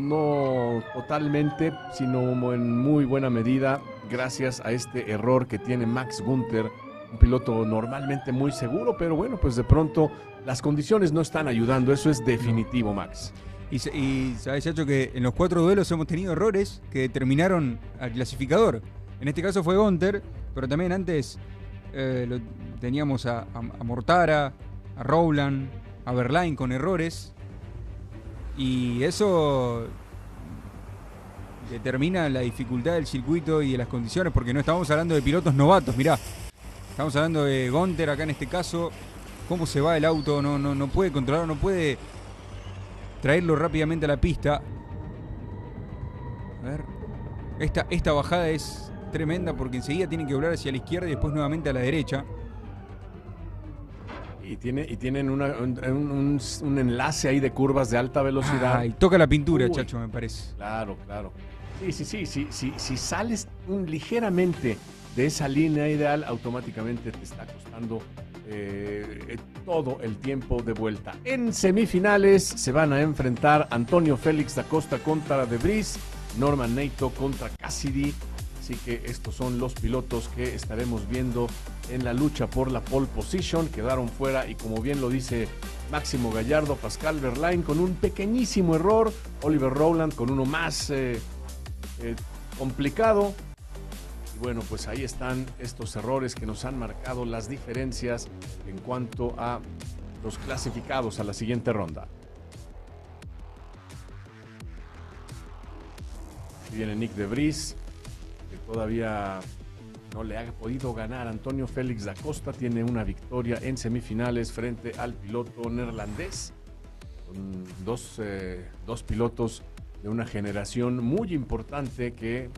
totalmente, sino en muy buena medida, gracias a este error que tiene Max Günther, un piloto normalmente muy seguro, pero bueno, pues de pronto las condiciones no están ayudando, eso es definitivo, Max. Y sabes, Chacho, que en los 4 duelos hemos tenido errores que determinaron al clasificador. En este caso fue Günther, pero también antes teníamos a Mortara, a Rowland, a Verlaine con errores. Y eso determina la dificultad del circuito y de las condiciones, porque no estamos hablando de pilotos novatos, mirá. Estamos hablando de Günther acá en este caso. Cómo se va el auto, no puede controlarlo, no puede traerlo rápidamente a la pista. A ver. Esta bajada es tremenda porque enseguida tiene que doblar hacia la izquierda y después nuevamente a la derecha. Y tienen un enlace ahí de curvas de alta velocidad. Y toca la pintura, Uy. Chacho, me parece. Claro. Sí. Si sales ligeramente de esa línea ideal, automáticamente te está costando todo el tiempo de vuelta. En semifinales se van a enfrentar Antonio Félix da Costa contra De Vries, Norman Nato contra Cassidy. Así que estos son los pilotos que estaremos viendo en la lucha por la pole position. Quedaron fuera y como bien lo dice Máximo Gallardo, Pascal Wehrlein con un pequeñísimo error, Oliver Rowland con uno más complicado. Y bueno, pues ahí están estos errores que nos han marcado las diferencias en cuanto a los clasificados a la siguiente ronda. Aquí viene Nick de Vries, que todavía no le ha podido ganar. Antonio Félix da Costa tiene una victoria en semifinales frente al piloto neerlandés, con dos pilotos de una generación muy importante que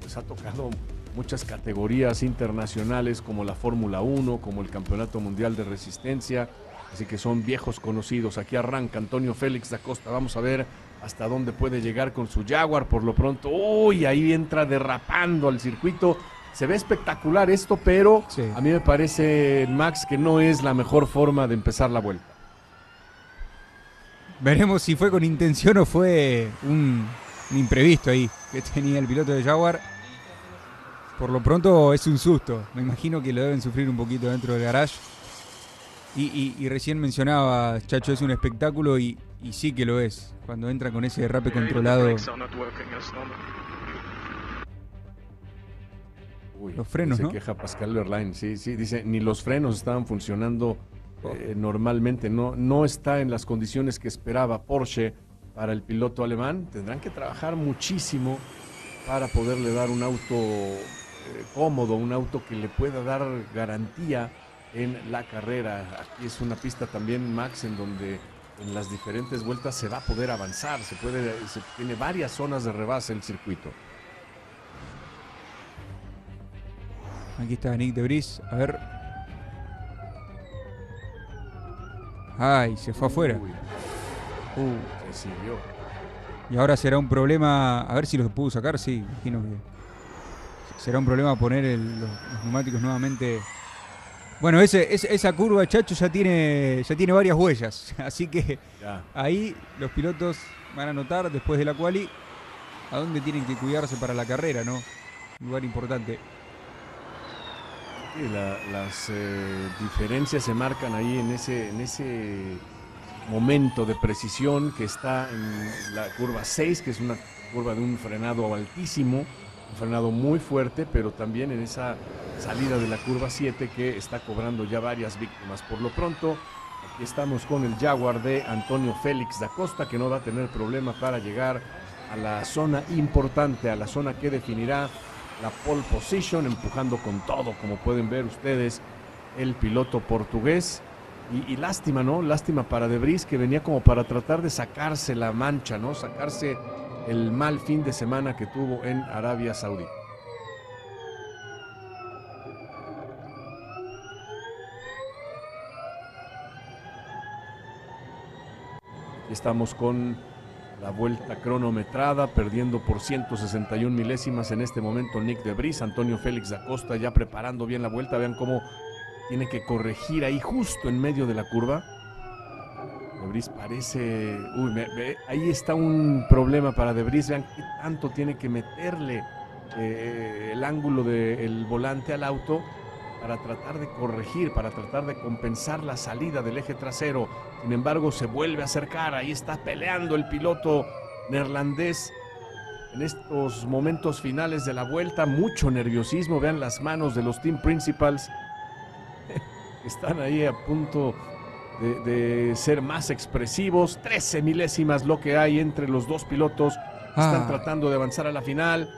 pues ha tocado muchas categorías internacionales como la Fórmula 1, como el Campeonato Mundial de Resistencia, así que son viejos conocidos. Aquí arranca Antonio Félix da Costa, vamos a ver hasta dónde puede llegar con su Jaguar. Por lo pronto, uy, ahí entra derrapando al circuito. Se ve espectacular esto, pero sí, a mí me parece, Max, que no es la mejor forma de empezar la vuelta. Veremos si fue con intención o fue un imprevisto ahí que tenía el piloto de Jaguar. Por lo pronto es un susto. Me imagino que lo deben sufrir un poquito dentro del garage. Y recién mencionaba, Chacho, es un espectáculo y sí que lo es. Cuando entra con ese derrape controlado. Uy, los frenos, se ¿no? queja Pascal Wehrlein, sí, dice, ni los frenos estaban funcionando normalmente, no está en las condiciones que esperaba Porsche para el piloto alemán. Tendrán que trabajar muchísimo para poderle dar un auto cómodo, un auto que le pueda dar garantía en la carrera. Aquí es una pista también, Max, en donde en las diferentes vueltas se va a poder avanzar, tiene varias zonas de rebase el circuito. Aquí está Nick de Vries, a ver. Ay, se fue afuera. Se siguió. Y ahora será un problema, a ver si los pudo sacar, sí, imagino que será un problema poner los neumáticos nuevamente. Bueno, esa curva, Chacho, ya tiene varias huellas, así que ya. Ahí los pilotos van a notar después de la quali a dónde tienen que cuidarse para la carrera, ¿no? Un lugar importante. Sí, las diferencias se marcan ahí en ese momento de precisión que está en la curva 6, que es una curva de un frenado altísimo, un frenado muy fuerte, pero también en esa salida de la curva 7 que está cobrando ya varias víctimas. Por lo pronto, aquí estamos con el Jaguar de Antonio Félix da Costa, que no va a tener problema para llegar a la zona importante, a la zona que definirá la pole position, empujando con todo, como pueden ver ustedes, el piloto portugués. Y lástima, ¿no? Lástima para de Vries, que venía como para tratar de sacarse la mancha, ¿no? Sacarse el mal fin de semana que tuvo en Arabia Saudí. Aquí estamos con la vuelta cronometrada, perdiendo por 161 milésimas en este momento Nick de Vries. Antonio Félix da Costa ya preparando bien la vuelta. Vean cómo tiene que corregir ahí justo en medio de la curva. De Vries parece... ahí está un problema para de Vries. Vean qué tanto tiene que meterle el ángulo del volante al auto para tratar de corregir, para tratar de compensar la salida del eje trasero. Sin embargo, se vuelve a acercar. Ahí está peleando el piloto neerlandés en estos momentos finales de la vuelta. Mucho nerviosismo. Vean las manos de los team principals. Están ahí a punto de ser más expresivos. 13 milésimas lo que hay entre los dos pilotos. Están tratando de avanzar a la final.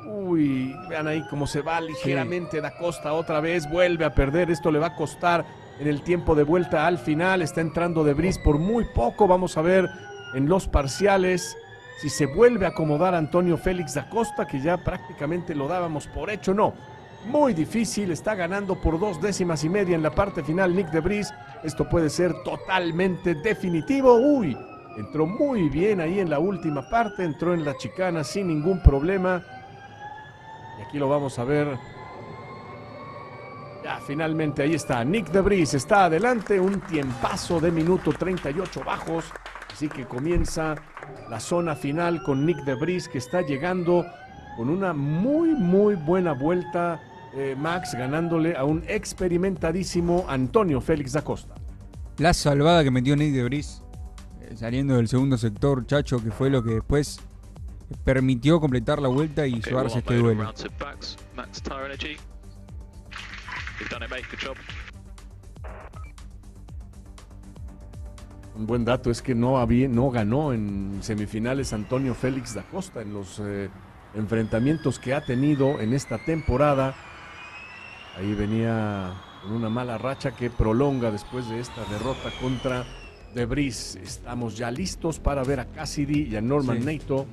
Uy, vean ahí cómo se va ligeramente da Costa otra vez. Vuelve a perder. Esto le va a costar en el tiempo de vuelta al final. Está entrando de Vries por muy poco. Vamos a ver en los parciales si se vuelve a acomodar Antonio Félix da Costa, que ya prácticamente lo dábamos por hecho. No, muy difícil. Está ganando por 2 décimas y media en la parte final Nick de Vries. Esto puede ser totalmente definitivo. Uy, entró muy bien ahí en la última parte. Entró en la chicana sin ningún problema. Y aquí lo vamos a ver. Ya, finalmente ahí está. Nick de Vries está adelante. Un tiempazo de minuto 38 bajos. Así que comienza la zona final con Nick de Vries, que está llegando con una muy buena vuelta, Max, ganándole a un experimentadísimo Antonio Félix da Costa. La salvada que metió Nick de Vries saliendo del segundo sector, Chacho, que fue lo que después permitió completar la vuelta y llevarse este duelo. Max Tire Energy. You've done it, mate. Good job. Un buen dato es que no ganó en semifinales Antonio Félix da Costa en los enfrentamientos que ha tenido en esta temporada. Ahí venía con una mala racha que prolonga después de esta derrota contra de Vries. Estamos ya listos para ver a Cassidy y a Norman Naito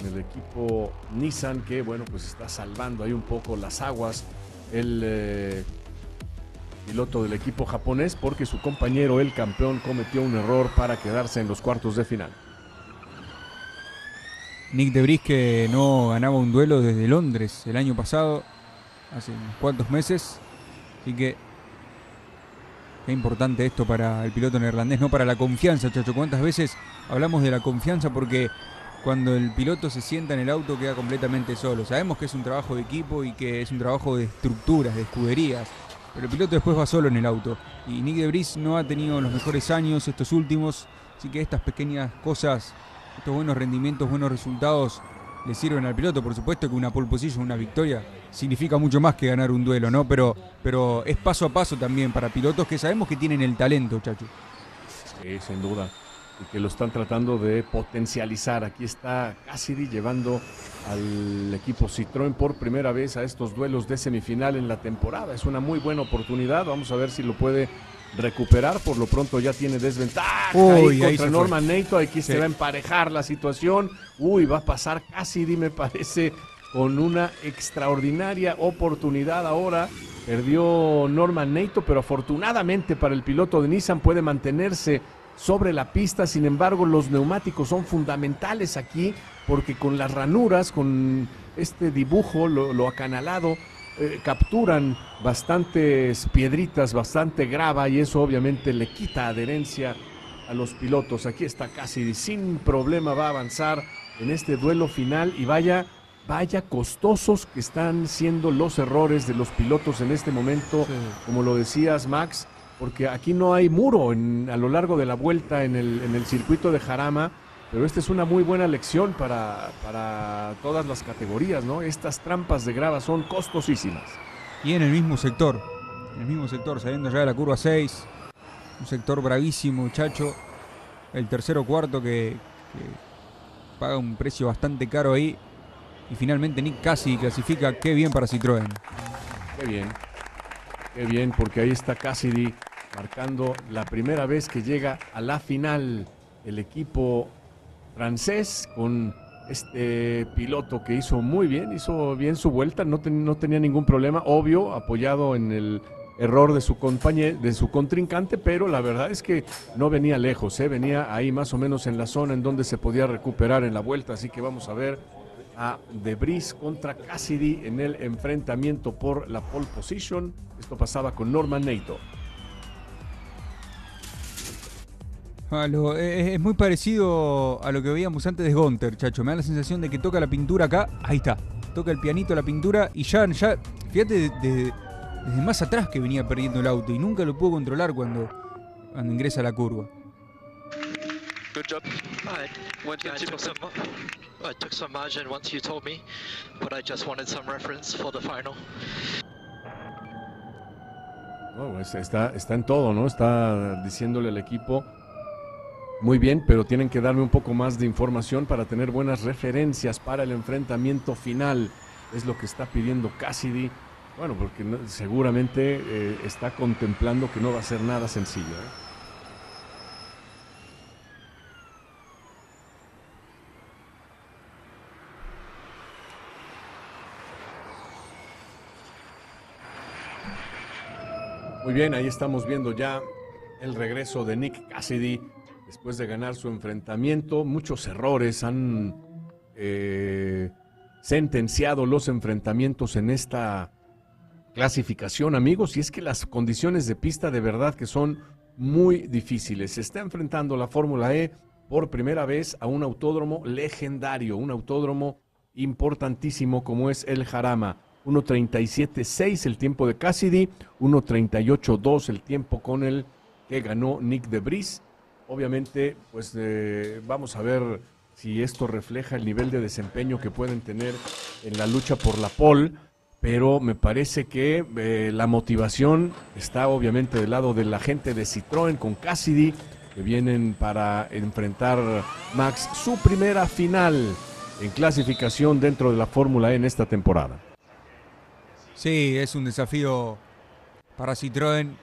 en el equipo Nissan, que bueno, pues está salvando ahí un poco las aguas el piloto del equipo japonés, porque su compañero, el campeón, cometió un error para quedarse en los cuartos de final. Nick de Vries, que no ganaba un duelo desde Londres el año pasado, hace unos cuantos meses, así que qué importante esto para el piloto neerlandés, no para la confianza, Chacho. ¿Cuántas veces hablamos de la confianza? Porque cuando el piloto se sienta en el auto queda completamente solo. Sabemos que es un trabajo de equipo y que es un trabajo de estructuras, de escuderías, pero el piloto después va solo en el auto. Y Nick de Vries no ha tenido los mejores años estos últimos, así que estas pequeñas cosas, estos buenos rendimientos, buenos resultados, le sirven al piloto. Por supuesto que una pole position, una victoria, significa mucho más que ganar un duelo, ¿no? Pero es paso a paso también para pilotos que sabemos que tienen el talento, Chacho. Sí, sin duda. Y que lo están tratando de potencializar. Aquí está Cassidy llevando al equipo Citroën por primera vez a estos duelos de semifinal en la temporada. Es una muy buena oportunidad. Vamos a ver si lo puede recuperar. Por lo pronto ya tiene desventaja ahí contra Norman Naito. Aquí se va a emparejar la situación. Va a pasar Cassidy, me parece, con una extraordinaria oportunidad ahora. Perdió Norman Naito, pero afortunadamente para el piloto de Nissan puede mantenerse sobre la pista. Sin embargo, los neumáticos son fundamentales aquí, porque con las ranuras, con este dibujo, lo acanalado, capturan bastantes piedritas, bastante grava, y eso obviamente le quita adherencia a los pilotos. Aquí está Cassidy, sin problema va a avanzar en este duelo final, y vaya costosos que están siendo los errores de los pilotos en este momento, como lo decías, Max, porque aquí no hay muro a lo largo de la vuelta en el circuito de Jarama, pero esta es una muy buena lección para todas las categorías, ¿no? Estas trampas de grava son costosísimas. Y en el mismo sector, saliendo ya de la curva 6, un sector bravísimo, Chacho, el tercero cuarto que paga un precio bastante caro ahí, y finalmente Nick Cassidy clasifica. Qué bien para Citroën. Qué bien, porque ahí está Cassidy marcando la primera vez que llega a la final el equipo francés, con este piloto que hizo bien su vuelta, no tenía ningún problema, obvio, apoyado en el error de su contrincante, pero la verdad es que no venía lejos, venía ahí más o menos en la zona en donde se podía recuperar en la vuelta. Así que vamos a ver a de Vries contra Cassidy en el enfrentamiento por la pole position. Esto pasaba con Norman Naito. Es muy parecido a lo que veíamos antes de Gunter, Chacho. Me da la sensación de que toca la pintura acá. Ahí está. Toca el pianito, la pintura, y ya fíjate, desde más atrás que venía perdiendo el auto y nunca lo pudo controlar cuando ingresa a la curva. Good job. I took some margin once you told me, but I just wanted some reference for the final. Está en todo, ¿no? Está diciéndole al equipo, muy bien, pero tienen que darme un poco más de información para tener buenas referencias para el enfrentamiento final. Es lo que está pidiendo Cassidy. Bueno, porque seguramente está contemplando que no va a ser nada sencillo, Muy bien, ahí estamos viendo ya el regreso de Nick Cassidy después de ganar su enfrentamiento. Muchos errores han sentenciado los enfrentamientos en esta clasificación, amigos, y es que las condiciones de pista de verdad que son muy difíciles. Se está enfrentando la Fórmula E por primera vez a un autódromo legendario, un autódromo importantísimo como es el Jarama. 1:37.6 el tiempo de Cassidy, 1:38.2 el tiempo con el que ganó Nick de Vries. Obviamente, pues vamos a ver si esto refleja el nivel de desempeño que pueden tener en la lucha por la pole, pero me parece que la motivación está obviamente del lado de la gente de Citroën con Cassidy, que vienen para enfrentar, Max, su primera final en clasificación dentro de la Fórmula E en esta temporada. Sí, es un desafío para Citroën.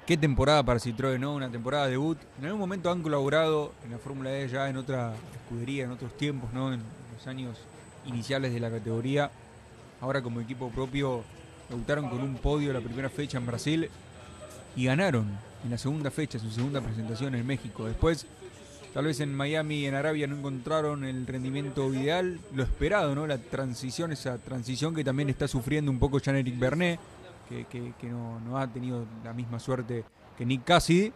Qué temporada para Citroën, ¿no? Una temporada debut. En algún momento han colaborado en la Fórmula E ya en otra escudería, en otros tiempos, ¿no? En los años iniciales de la categoría. Ahora como equipo propio debutaron con un podio la primera fecha en Brasil y ganaron en la segunda fecha, su segunda presentación en México. Después, tal vez en Miami y en Arabia no encontraron el rendimiento ideal, lo esperado, ¿no? La transición, esa transición que también está sufriendo un poco Jean-Éric Vernet, que no ha tenido la misma suerte que Nick Cassidy.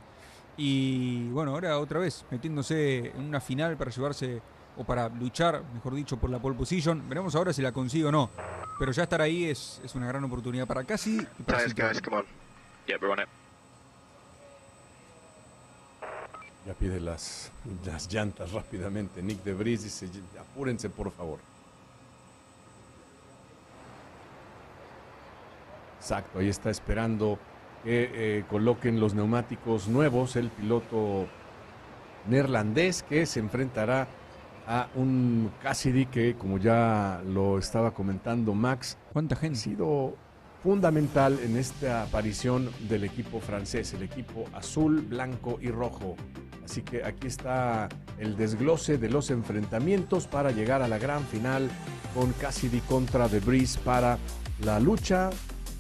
Y bueno, ahora otra vez metiéndose en una final para llevarse, o para luchar, mejor dicho, por la pole position. Veremos ahora si la consigue o no. Pero ya estar ahí es una gran oportunidad para Cassidy y para Tires, guys, come on. Yeah, we're on it. Ya pide las llantas rápidamente. Nick de Vries dice, apúrense por favor. Exacto, ahí está esperando que coloquen los neumáticos nuevos el piloto neerlandés, que se enfrentará a un Cassidy que, como ya lo estaba comentando Max, ¿cuánta ha gente? sido fundamental en esta aparición del equipo francés, el equipo azul, blanco y rojo. Así que aquí está el desglose de los enfrentamientos para llegar a la gran final con Cassidy contra de Vries para la lucha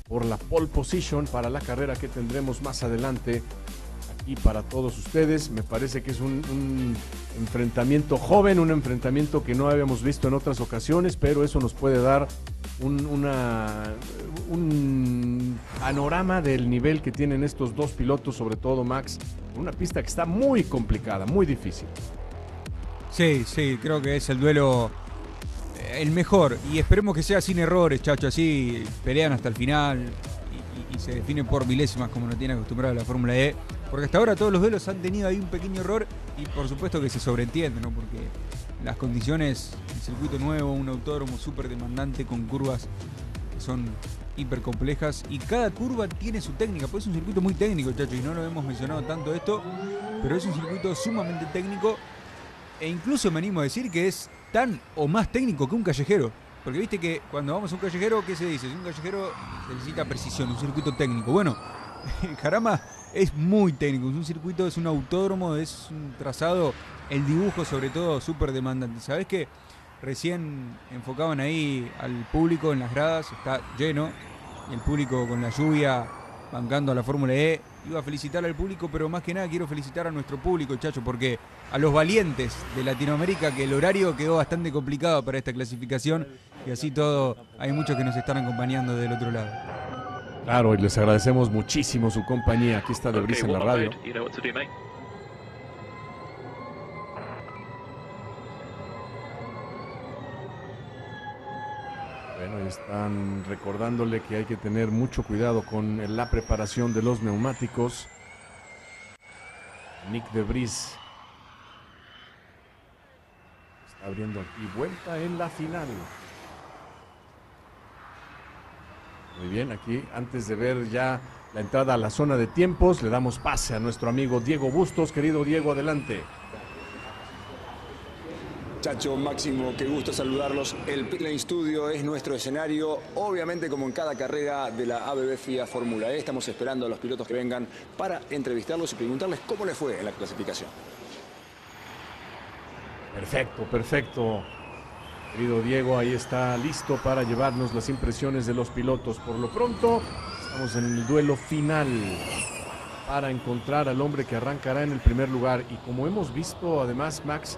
por la pole position, para la carrera que tendremos más adelante aquí para todos ustedes. Me parece que es un enfrentamiento joven, un enfrentamiento que no habíamos visto en otras ocasiones, pero eso nos puede dar un panorama del nivel que tienen estos dos pilotos, sobre todo Max, una pista que está muy complicada, muy difícil. Sí, creo que es el duelo el mejor, y esperemos que sea sin errores, chacho, así pelean hasta el final y se define por milésimas como nos tiene acostumbrado la Fórmula E, porque hasta ahora todos los duelos han tenido ahí un pequeño error y por supuesto que se sobreentiende, ¿no? Porque las condiciones, el circuito nuevo, un autódromo súper demandante con curvas que son hiper complejas y cada curva tiene su técnica, pues es un circuito muy técnico, chacho, y no lo hemos mencionado tanto esto, pero es un circuito sumamente técnico e incluso me animo a decir que es tan o más técnico que un callejero. Porque viste que cuando vamos a un callejero, ¿qué se dice? Un callejero necesita precisión, un circuito técnico. Bueno, el Jarama es muy técnico, es un circuito, es un autódromo, es un trazado, el dibujo sobre todo súper demandante. ¿Sabés que recién enfocaban ahí al público en las gradas? Está lleno, y el público con la lluvia bancando a la Fórmula E. Iba a felicitar al público, pero más que nada quiero felicitar a nuestro público, chacho, porque a los valientes de Latinoamérica, que el horario quedó bastante complicado para esta clasificación, y así todo, hay muchos que nos están acompañando del otro lado. Claro, y les agradecemos muchísimo su compañía. Aquí está de Vries en la radio. You know what to do, mate. Bueno, están recordándole que hay que tener mucho cuidado con la preparación de los neumáticos. Nick de Vries está abriendo aquí vuelta en la final. Muy bien, aquí antes de ver ya la entrada a la zona de tiempos, le damos pase a nuestro amigo Diego Bustos. Querido Diego, adelante. Chacho, Máximo, qué gusto saludarlos. El Pit Lane Studio es nuestro escenario, obviamente como en cada carrera de la ABB FIA Fórmula E. Estamos esperando a los pilotos que vengan para entrevistarlos y preguntarles cómo les fue en la clasificación. Perfecto, perfecto. Querido Diego, ahí está listo para llevarnos las impresiones de los pilotos. Por lo pronto, estamos en el duelo final para encontrar al hombre que arrancará en el primer lugar. Y como hemos visto, además, Max,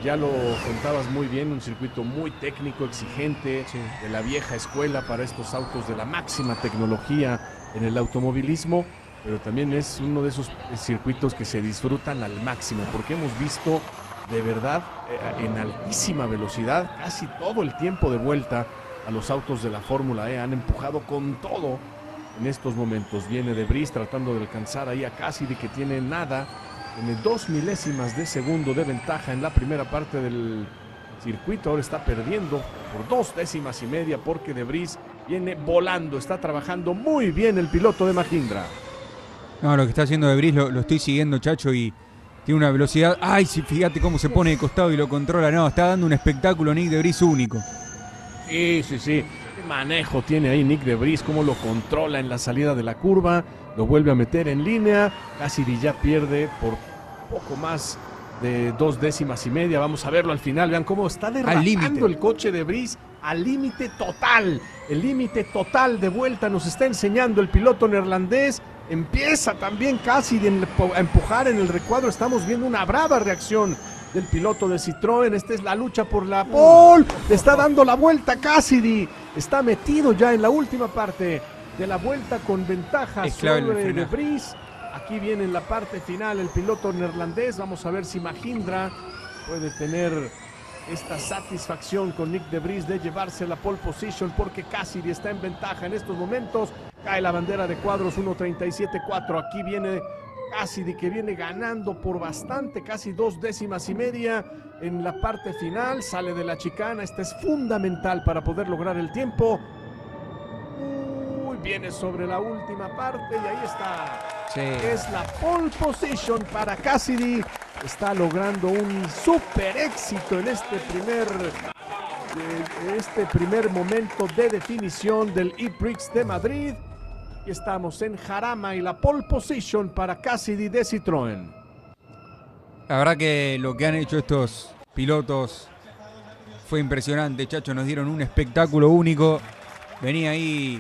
ya lo contabas muy bien, un circuito muy técnico, exigente, sí, de la vieja escuela para estos autos de la máxima tecnología en el automovilismo, pero también es uno de esos circuitos que se disfrutan al máximo, porque hemos visto de verdad en altísima velocidad, casi todo el tiempo de vuelta a los autos de la Fórmula E. Han empujado con todo en estos momentos. Viene De Vries tratando de alcanzar ahí a Cassidy, que tiene nada, tiene 2 milésimas de segundo de ventaja en la primera parte del circuito. Ahora está perdiendo por 2 décimas y media porque De Vries viene volando. Está trabajando muy bien el piloto de Mahindra. No, lo que está haciendo De Vries lo estoy siguiendo, Chacho, y tiene una velocidad. ¡Ay! Sí, fíjate cómo se pone de costado y lo controla. No, está dando un espectáculo Nick De Vries único. Sí. Qué manejo tiene ahí Nick De Vries, cómo lo controla en la salida de la curva, lo vuelve a meter en línea. Cassidy ya pierde por poco más de 2 décimas y media. Vamos a verlo al final. Vean cómo está derrapando el coche de Vries al límite total. El límite total de vuelta nos está enseñando el piloto neerlandés. Empieza también Cassidy a empujar en el recuadro. Estamos viendo una brava reacción del piloto de Citroën. Esta es la lucha por la pole. Le está dando la vuelta Cassidy. Está metido ya en la última parte de la vuelta con ventaja sobre De Vries. Aquí viene en la parte final el piloto neerlandés. Vamos a ver si Mahindra puede tener esta satisfacción con Nick De Vries de llevarse la pole position, porque Cassidy está en ventaja en estos momentos. Cae la bandera de cuadros, 1:37.4. Aquí viene Cassidy, que viene ganando por bastante, casi 2 décimas y media en la parte final. Sale de la chicana. Esta es fundamental para poder lograr el tiempo. Viene sobre la última parte y ahí está. Sí. Es la pole position para Cassidy. Está logrando un super éxito en este primer momento de definición del E-Prix de Madrid. Y estamos en Jarama y la pole position para Cassidy de Citroën. La verdad que lo que han hecho estos pilotos fue impresionante, Chacho. Nos dieron un espectáculo único. Venía ahí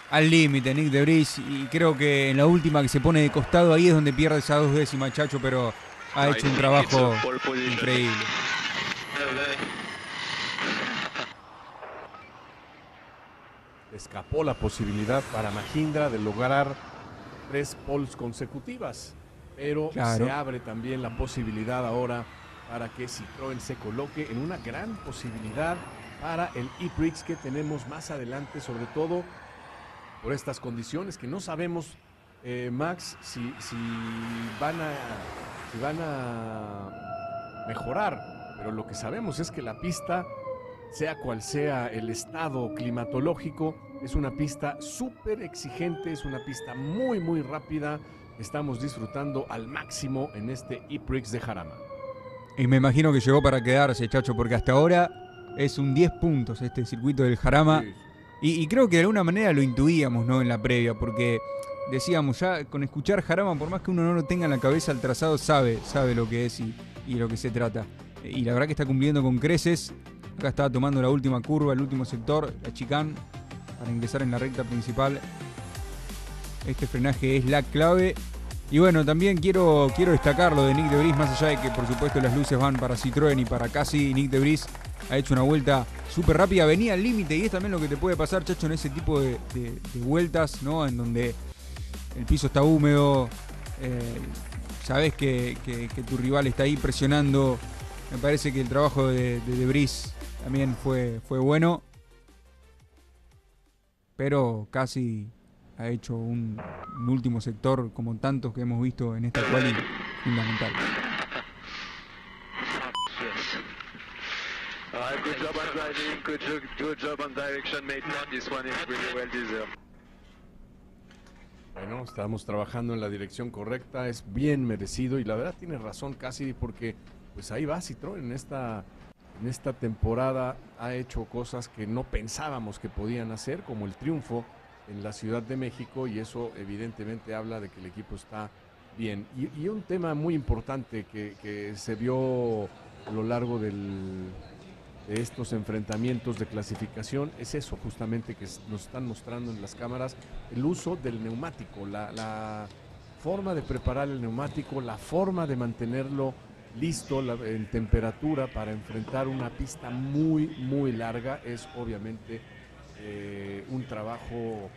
al límite Nick De Vries, y creo que en la última que se pone de costado, ahí es donde pierde esa 2 décimas, Chacho, pero ha hecho un trabajo increíble. Escapó la posibilidad para Mahindra de lograr 3 poles consecutivas, pero claro, se abre también la posibilidad ahora para que Citroën se coloque en una gran posibilidad para el E-Prix que tenemos más adelante, sobre todo por estas condiciones que no sabemos, Max, si van a mejorar, pero lo que sabemos es que la pista, sea cual sea el estado climatológico, es una pista súper exigente, es una pista muy muy rápida. Estamos disfrutando al máximo en este E-Prix de Jarama. Y me imagino que llegó para quedarse, Chacho, porque hasta ahora es un 10 puntos este circuito del Jarama. Sí. Y creo que de alguna manera lo intuíamos, ¿no?, en la previa, porque decíamos ya, con escuchar Jarama, por más que uno no lo tenga en la cabeza, el trazado sabe lo que es y lo que se trata. Y la verdad que está cumpliendo con creces. Acá estaba tomando la última curva, el último sector, la chicane, para ingresar en la recta principal. Este frenaje es la clave. Y bueno, también quiero destacar lo de Nick De Vries, más allá de que por supuesto las luces van para Citroën y para Cassidy. Nick De Vries ha hecho una vuelta súper rápida, venía al límite, y es también lo que te puede pasar, Chacho, en ese tipo de vueltas, ¿no?, en donde el piso está húmedo, sabes que tu rival está ahí presionando. Me parece que el trabajo de Vries también fue bueno, pero casi ha hecho un último sector, como tantos que hemos visto en esta quali, fundamental. Good job on driving, good job on direction, mate. This one is really well deserved. Bueno, estamos trabajando en la dirección correcta, es bien merecido, y la verdad tiene razón Cassidy, porque pues ahí va Citroën en esta temporada. Ha hecho cosas que no pensábamos que podían hacer, como el triunfo en la Ciudad de México, y eso evidentemente habla de que el equipo está bien. Y un tema muy importante que se vio a lo largo de estos enfrentamientos de clasificación es eso justamente que nos están mostrando en las cámaras: el uso del neumático, la forma de preparar el neumático, la forma de mantenerlo listo en temperatura para enfrentar una pista muy muy larga. Es obviamente un trabajo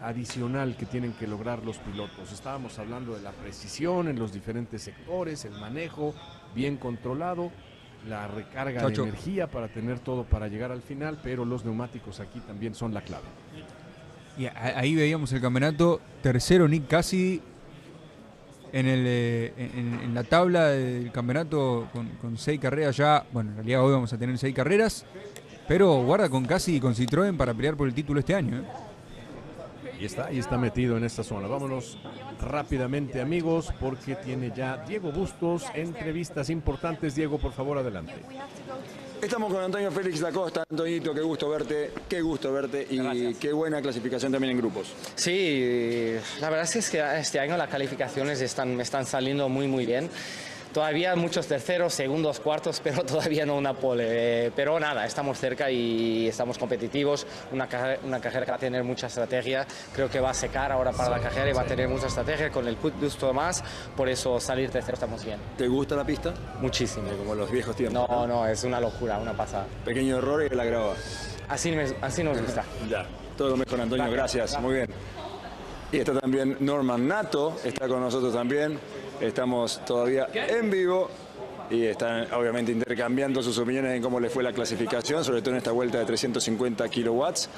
adicional que tienen que lograr los pilotos. Estábamos hablando de la precisión en los diferentes sectores, el manejo bien controlado, la recarga de energía para tener todo para llegar al final, pero los neumáticos aquí también son la clave. Y ahí veíamos el campeonato, tercero Nick Cassidy en la tabla del campeonato con 6 carreras ya. Bueno, en realidad hoy vamos a tener 6 carreras, pero guarda con Cassidy y con Citroën para pelear por el título este año. Y está metido en esta zona. Vámonos rápidamente, amigos, porque tiene ya Diego Bustos entrevistas importantes. Diego, por favor, adelante. Estamos con Antonio Félix da Costa. Antoñito, qué gusto verte y gracias. Qué buena clasificación también en grupos. Sí, la verdad es que este año las calificaciones me están saliendo muy bien. Todavía muchos terceros, segundos, cuartos, pero todavía no una pole. Pero nada, estamos cerca y estamos competitivos. Una carrera que va a tener mucha estrategia. Creo que va a secar ahora para la carrera y va a tener mucha estrategia con el put justo más. Por eso salir tercero estamos bien. ¿Te gusta la pista? Muchísimo. Como los viejos tiempos. No, es una locura, una pasada. Pequeño error y la graba. Así nos gusta. Ya, todo mejor, Antonio, gracias. Muy bien. Y está también Norman Nato, está con nosotros también. Estamos todavía en vivo y están obviamente intercambiando sus opiniones en cómo le fue la clasificación, sobre todo en esta vuelta de 350 kilowatts.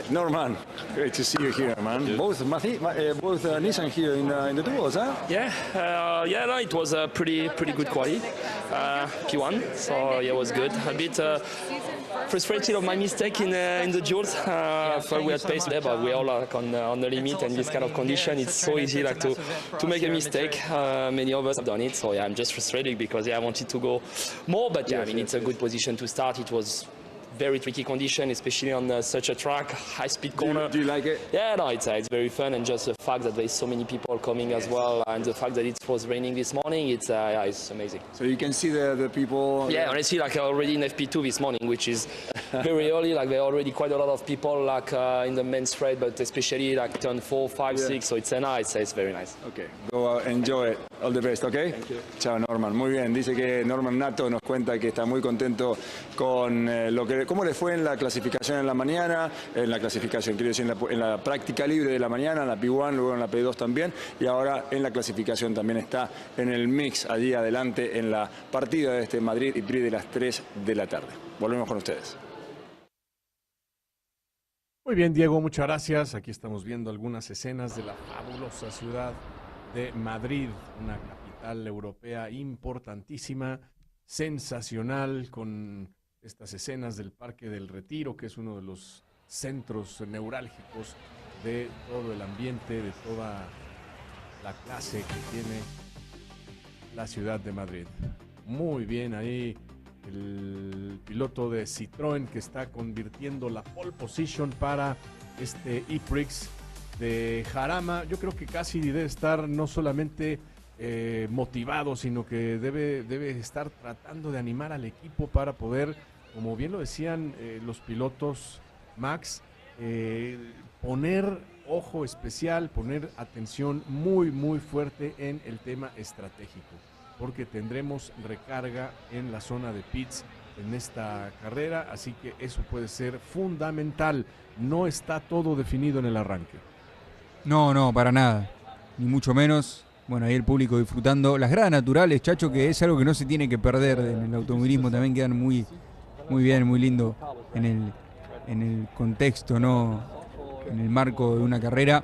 Norman, great to see you here, man. Both Nissan here in the duels, huh? Yeah, no, it was a pretty good quali, P1, so yeah, it was good. A bit frustrated of my mistake in the duels. Thought we had pace there, but we all like on the limit, and this kind of condition, it's so easy like to make a mistake. Many of us have done it, so yeah, I'm just frustrated because I wanted to go more, but yeah, I mean it's a good position to start. It was very tricky condition, especially on such a track, high-speed corner. Do you like it? Yeah, no, it's very fun, and just the fact that there's so many people coming as well, and the fact that it was raining this morning, it's amazing. So you can see the people. Yeah, honestly, like already in FP2 this morning, which is very early. Like there are already quite a lot of people, like in the men's straight, but especially like turn 4, 5, 6. So it's very nice. Okay, go out, enjoy it. All the best, okay? Thank you. Chao, Norman. Muy bien. Dice que Norman Nato nos cuenta que está muy contento con cómo le fue en la clasificación en la mañana, quiero decir, en la práctica libre de la mañana, en la P1, luego en la P2 también, y ahora en la clasificación también está en el mix allí adelante en la partida de este Madrid y Prix de las 3 de la tarde. Volvemos con ustedes. Muy bien, Diego, muchas gracias. Aquí estamos viendo algunas escenas de la fabulosa ciudad de Madrid, una capital europea importantísima, sensacional, con estas escenas del Parque del Retiro, que es uno de los centros neurálgicos de todo el ambiente, de toda la clase que tiene la ciudad de Madrid. Muy bien ahí el piloto de Citroën que está convirtiendo la pole position para este E-Prix de Jarama. Yo creo que casi debe estar no solamente motivado, sino que debe estar tratando de animar al equipo para poder, como bien lo decían los pilotos, Max, poner ojo especial, poner atención muy fuerte en el tema estratégico, porque tendremos recarga en la zona de pits en esta carrera, así que eso puede ser fundamental. No está todo definido en el arranque. No, para nada, ni mucho menos. Bueno, ahí el público disfrutando las gradas naturales, Chacho, que es algo que no se tiene que perder en el automovilismo, también quedan muy bien, muy lindo en el contexto, ¿no? En el marco de una carrera.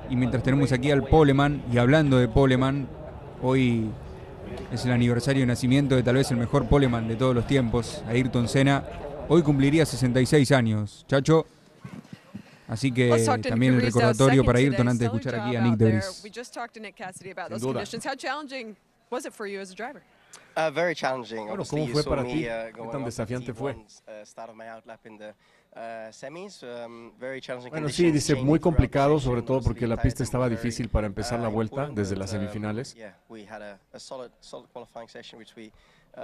Y mientras tenemos aquí al poleman, y hablando de poleman, hoy es el aniversario de nacimiento de tal vez el mejor poleman de todos los tiempos, Ayrton Senna. Hoy cumpliría 66 años, Chacho. Así que también el recordatorio para Ayrton antes de escuchar aquí a Nick de Vries. Sin duda. Very challenging. Bueno, ¿cómo fue para ti? ¿Qué tan desafiante fue? Bueno, sí, dice muy complicado, sobre todo porque la pista estaba difícil para empezar la vuelta desde las semifinales,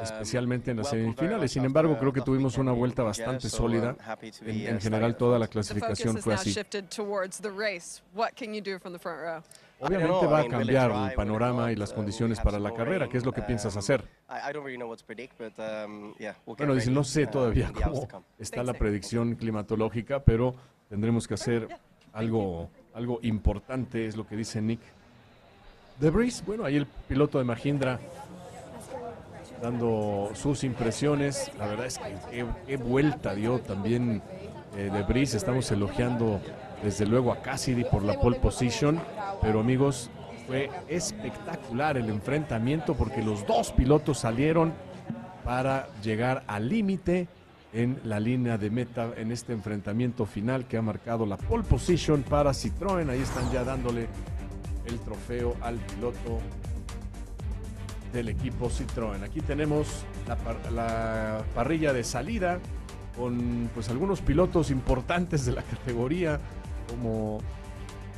especialmente en las semifinales. Sin embargo, creo que tuvimos una vuelta bastante sólida. En general, toda la clasificación fue así. Obviamente va a cambiar el panorama y las condiciones para la carrera. ¿Qué es lo que piensas hacer? Bueno, dice, no sé todavía cómo está la predicción climatológica, pero tendremos que hacer algo importante, es lo que dice Nick de Vries. Bueno, ahí el piloto de Mahindra dando sus impresiones. La verdad es que qué vuelta dio también de Vries. Estamos elogiando desde luego a Cassidy por la pole position, pero amigos, fue espectacular el enfrentamiento porque los dos pilotos salieron para llegar al límite en la línea de meta en este enfrentamiento final que ha marcado la pole position para Citroën. Ahí están ya dándole el trofeo al piloto del equipo Citroën. Aquí tenemos la parrilla de salida con pues algunos pilotos importantes de la categoría como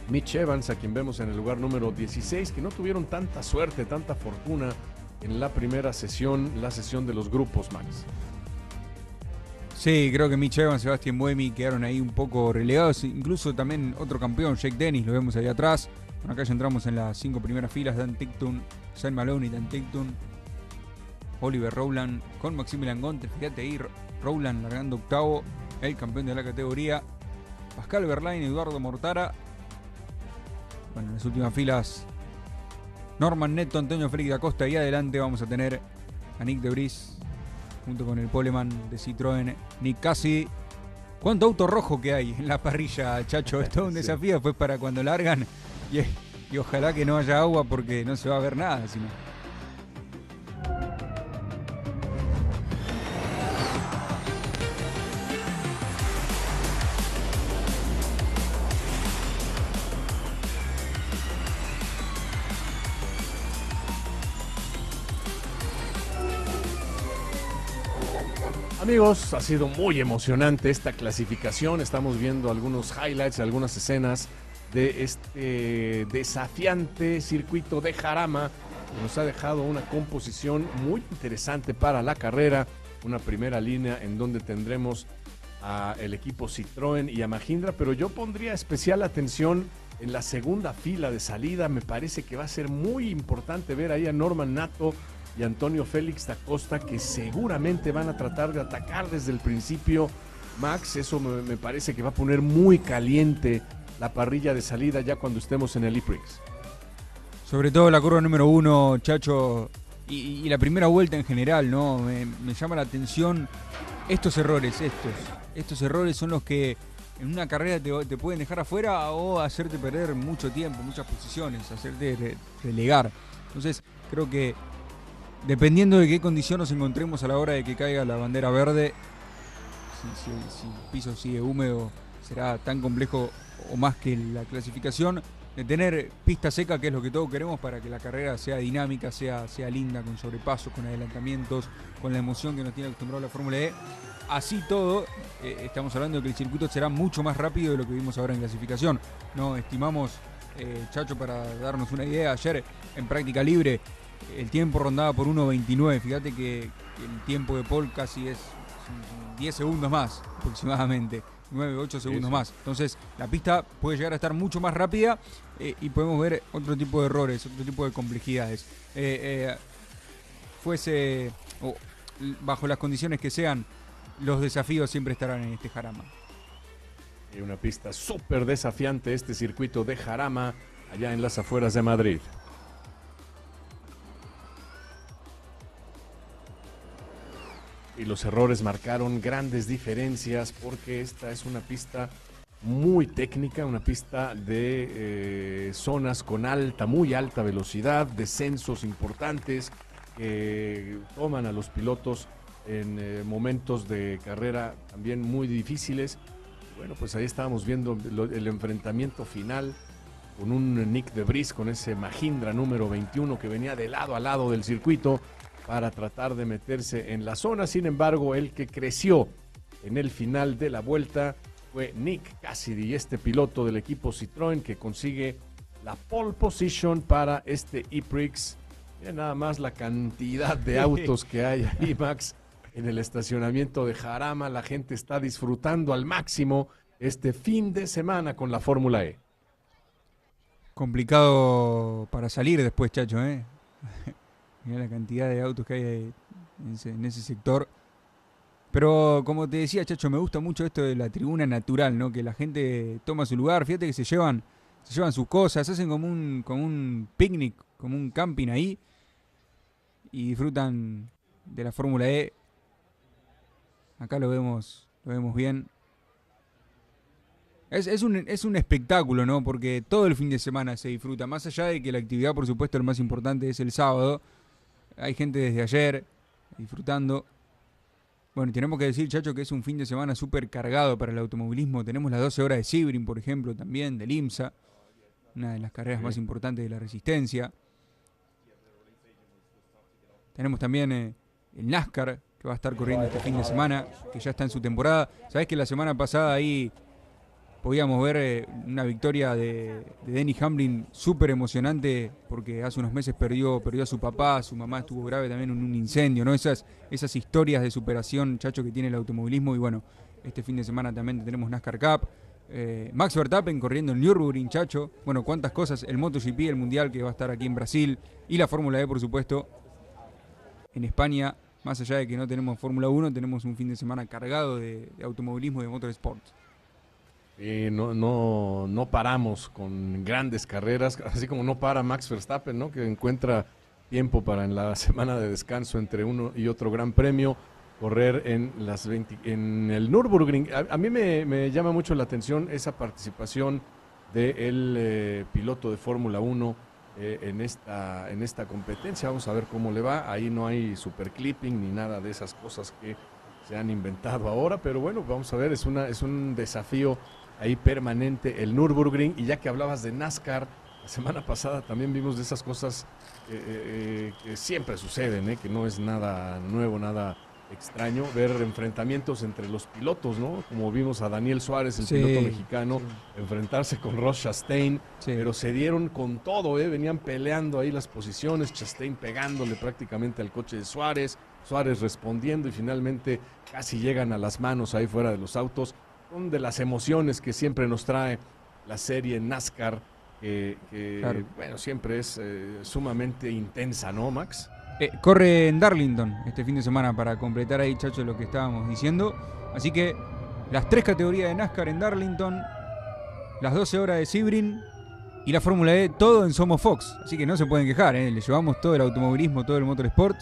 Mitch Evans, a quien vemos en el lugar número 16, que no tuvieron tanta suerte, tanta fortuna en la primera sesión, la sesión de los grupos, Max. Sí, creo que Mitch Evans, Sebastian Buemi quedaron ahí un poco relegados, incluso también otro campeón, Jake Dennis, lo vemos ahí atrás. Bueno, acá ya entramos en las 5 primeras filas, Dan Tickton, Sam Maloney, Dan Tickton, Oliver Rowland con Maximilian Gonter, fíjate ahí, Rowland largando octavo, el campeón de la categoría, Pascal Verlaine, Eduardo Mortara. Bueno, en las últimas filas, Norman Neto, Antonio Félix da Costa, y adelante vamos a tener a Nick de Vries junto con el poleman de Citroën, Nick Cassidy. ¿Cuánto auto rojo que hay en la parrilla, Chacho? Esto es un desafío después para cuando largan y ojalá que no haya agua porque no se va a ver nada, sino. Amigos, ha sido muy emocionante esta clasificación. Estamos viendo algunos highlights, algunas escenas de este desafiante circuito de Jarama, que nos ha dejado una composición muy interesante para la carrera. Una primera línea en donde tendremos al equipo Citroën y a Mahindra, pero yo pondría especial atención en la segunda fila de salida. Me parece que va a ser muy importante ver ahí a Norman Nato y Antonio Félix da Costa, que seguramente van a tratar de atacar desde el principio. Max, eso me parece que va a poner muy caliente la parrilla de salida ya cuando estemos en el E-Prix. Sobre todo la curva número 1, Chacho, y la primera vuelta en general, ¿no? Me llama la atención estos errores, estos errores son los que en una carrera te pueden dejar afuera o hacerte perder mucho tiempo, muchas posiciones, hacerte relegar. Entonces, creo que dependiendo de qué condición nos encontremos a la hora de que caiga la bandera verde, si el piso sigue húmedo, será tan complejo o más que la clasificación, de tener pista seca, que es lo que todos queremos para que la carrera sea dinámica, sea linda, con sobrepasos, con adelantamientos, con la emoción que nos tiene acostumbrado la Fórmula E. Así todo, estamos hablando de que el circuito será mucho más rápido de lo que vimos ahora en clasificación. No estimamos, Chacho, para darnos una idea, ayer en práctica libre, el tiempo rondaba por 1.29. Fíjate que el tiempo de Paul casi es 10 segundos más aproximadamente, 9-8 segundos más. Entonces la pista puede llegar a estar mucho más rápida y podemos ver otro tipo de errores, otro tipo de complejidades. Bajo las condiciones que sean, los desafíos siempre estarán en este Jarama. Y una pista súper desafiante este circuito de Jarama, allá en las afueras de Madrid. Y los errores marcaron grandes diferencias porque esta es una pista muy técnica, una pista de zonas con muy alta velocidad, descensos importantes que toman a los pilotos en momentos de carrera también muy difíciles. Bueno, pues ahí estábamos viendo el enfrentamiento final con un Nick de Vries, con ese Mahindra número 21 que venía de lado a lado del circuito para tratar de meterse en la zona. Sin embargo, el que creció en el final de la vuelta fue Nick Cassidy, este piloto del equipo Citroën que consigue la pole position para este E-Prix. Mira nada más la cantidad de autos que hay ahí, Max, en el estacionamiento de Jarama. La gente está disfrutando al máximo este fin de semana con la Fórmula E. Complicado para salir después, Chacho, Mirá la cantidad de autos que hay en ese sector. Pero como te decía, Chacho, me gusta mucho esto de la tribuna natural, ¿no? Que la gente toma su lugar. Fíjate que se llevan sus cosas, hacen como un picnic, como un camping ahí. Y disfrutan de la Fórmula E. Acá lo vemos bien. Es un espectáculo, ¿no? Porque todo el fin de semana se disfruta. Más allá de que la actividad, por supuesto, el más importante es el sábado. Hay gente desde ayer disfrutando. Bueno, y tenemos que decir, Chacho, que es un fin de semana súper cargado para el automovilismo. Tenemos las 12 horas de Sebring, por ejemplo, también, del IMSA. Una de las carreras más importantes de la resistencia. Tenemos también el NASCAR, que va a estar corriendo este fin de semana, que ya está en su temporada. Sabés que la semana pasada ahí podíamos ver una victoria de Denny Hamlin súper emocionante, porque hace unos meses perdió a su papá, su mamá estuvo grave también en un incendio, ¿no? Esas historias de superación, Chacho, que tiene el automovilismo. Y bueno, este fin de semana también tenemos NASCAR Cup. Max Verstappen corriendo en Nürburgring, Chacho. Bueno, cuántas cosas. El MotoGP, el Mundial, que va a estar aquí en Brasil. Y la Fórmula E, por supuesto, en España. Más allá de que no tenemos Fórmula 1, tenemos un fin de semana cargado de automovilismo y de motorsport. No paramos con grandes carreras, así como no para Max Verstappen, ¿no? Que encuentra tiempo para en la semana de descanso entre uno y otro gran premio correr en el Nürburgring. A mí me llama mucho la atención esa participación del piloto de Fórmula 1 en esta competencia. Vamos a ver cómo le va. Ahí no hay super clipping ni nada de esas cosas que se han inventado ahora, pero bueno, vamos a ver, es un desafío ahí permanente el Nürburgring. Y ya que hablabas de NASCAR, la semana pasada también vimos de esas cosas que siempre suceden, que no es nada nuevo, nada extraño, ver enfrentamientos entre los pilotos, ¿no? Como vimos a Daniel Suárez, el piloto mexicano, enfrentarse con Ross Chastain, pero se dieron con todo, venían peleando ahí las posiciones, Chastain pegándole prácticamente al coche de Suárez respondiendo, y finalmente casi llegan a las manos ahí fuera de los autos. Son de las emociones que siempre nos trae la serie NASCAR, claro, bueno, siempre es sumamente intensa, ¿no, Max? Corre en Darlington este fin de semana, para completar ahí, Chacho, lo que estábamos diciendo. Así que las 3 categorías de NASCAR en Darlington, las 12 horas de Sebring y la Fórmula E, todo en Somos Fox. Así que no se pueden quejar, le llevamos todo el automovilismo, todo el motorsport.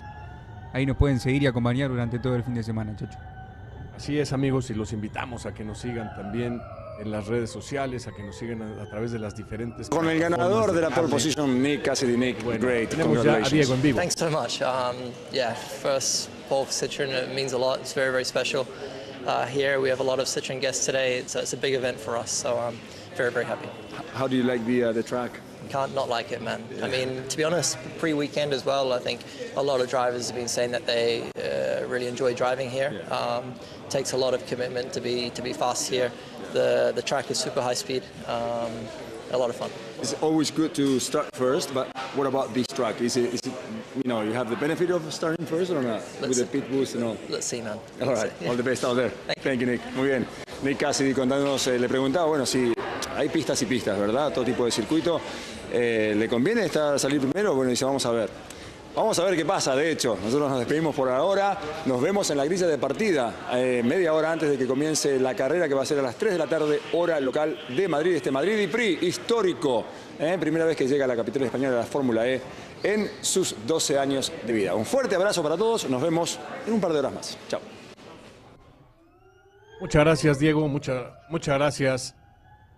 Ahí nos pueden seguir y acompañar durante todo el fin de semana, Chacho. Así es, amigos, y los invitamos a que nos sigan también en las redes sociales, a que nos sigan a través de las diferentes... Con el ganador de la pole position, Nick Cassidy. Nick, bueno, great. Tenemos ya a Diego en vivo. Thanks so much. Yeah, first pole for Citroen, it means a lot. It's very, very special. Here we have a lot of Citroen guests today. It's a big event for us, so I'm very, very happy. How do you like the track? Can't not like it, man. I mean, to be honest, pre-weekend as well, I think a lot of drivers have been saying that they really enjoy driving here. Takes a lot of commitment to be fast here. The track is super high speed. A lot of fun. It's always good to start first, but what about this track? Is it you have the benefit of starting first or not? With the pit boost and all? Let's see, man. All right, all the best out there. Thank you, Nick. Muy bien. Nick Cassidy contándonos, le preguntaba, bueno, si hay pistas y pistas, ¿verdad? Todo tipo de circuito. ¿Le conviene salir primero? Bueno, dice, vamos a ver. Vamos a ver qué pasa, de hecho. Nosotros nos despedimos por ahora. Nos vemos en la grilla de partida, media hora antes de que comience la carrera, que va a ser a las 3 de la tarde, hora local de Madrid. Este Madrid Prix histórico. Primera vez que llega a la capital española de la Fórmula E en sus 12 años de vida. Un fuerte abrazo para todos. Nos vemos en un par de horas más. Chao. Muchas gracias, Diego. Muchas gracias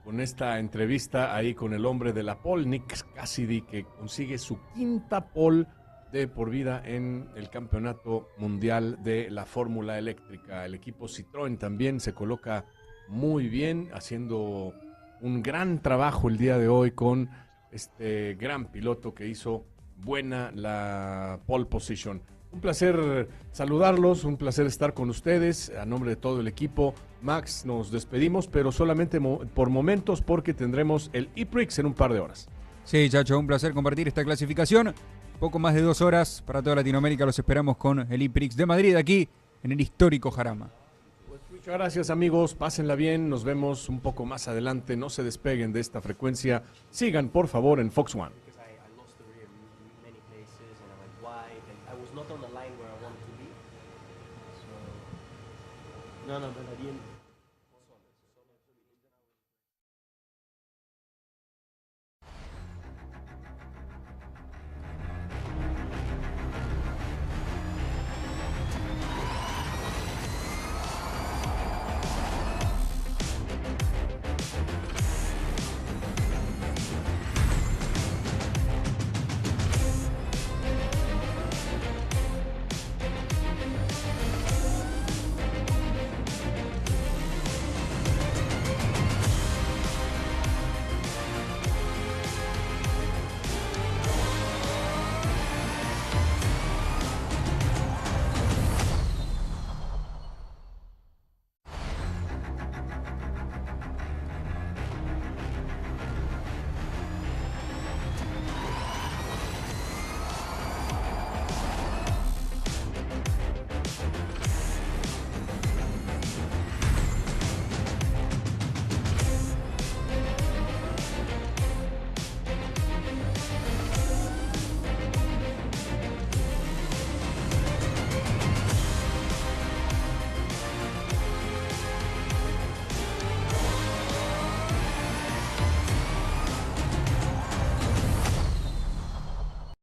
con esta entrevista ahí con el hombre de la pole, Nick Cassidy, que consigue su 5ª pole de por vida en el campeonato mundial de la Fórmula Eléctrica. El equipo Citroën también se coloca muy bien, haciendo un gran trabajo el día de hoy con este gran piloto que hizo buena la pole position. Un placer saludarlos, un placer estar con ustedes. A nombre de todo el equipo, Max, nos despedimos, pero solamente por momentos, porque tendremos el E-Prix en un par de horas. Sí, Chacho, un placer compartir esta clasificación. Poco más de 2 horas para toda Latinoamérica. Los esperamos con el E-Prix de Madrid, aquí en el histórico Jarama. Muchas gracias, amigos. Pásenla bien. Nos vemos un poco más adelante. No se despeguen de esta frecuencia. Sigan, por favor, en Fox One. No, no, pero bien.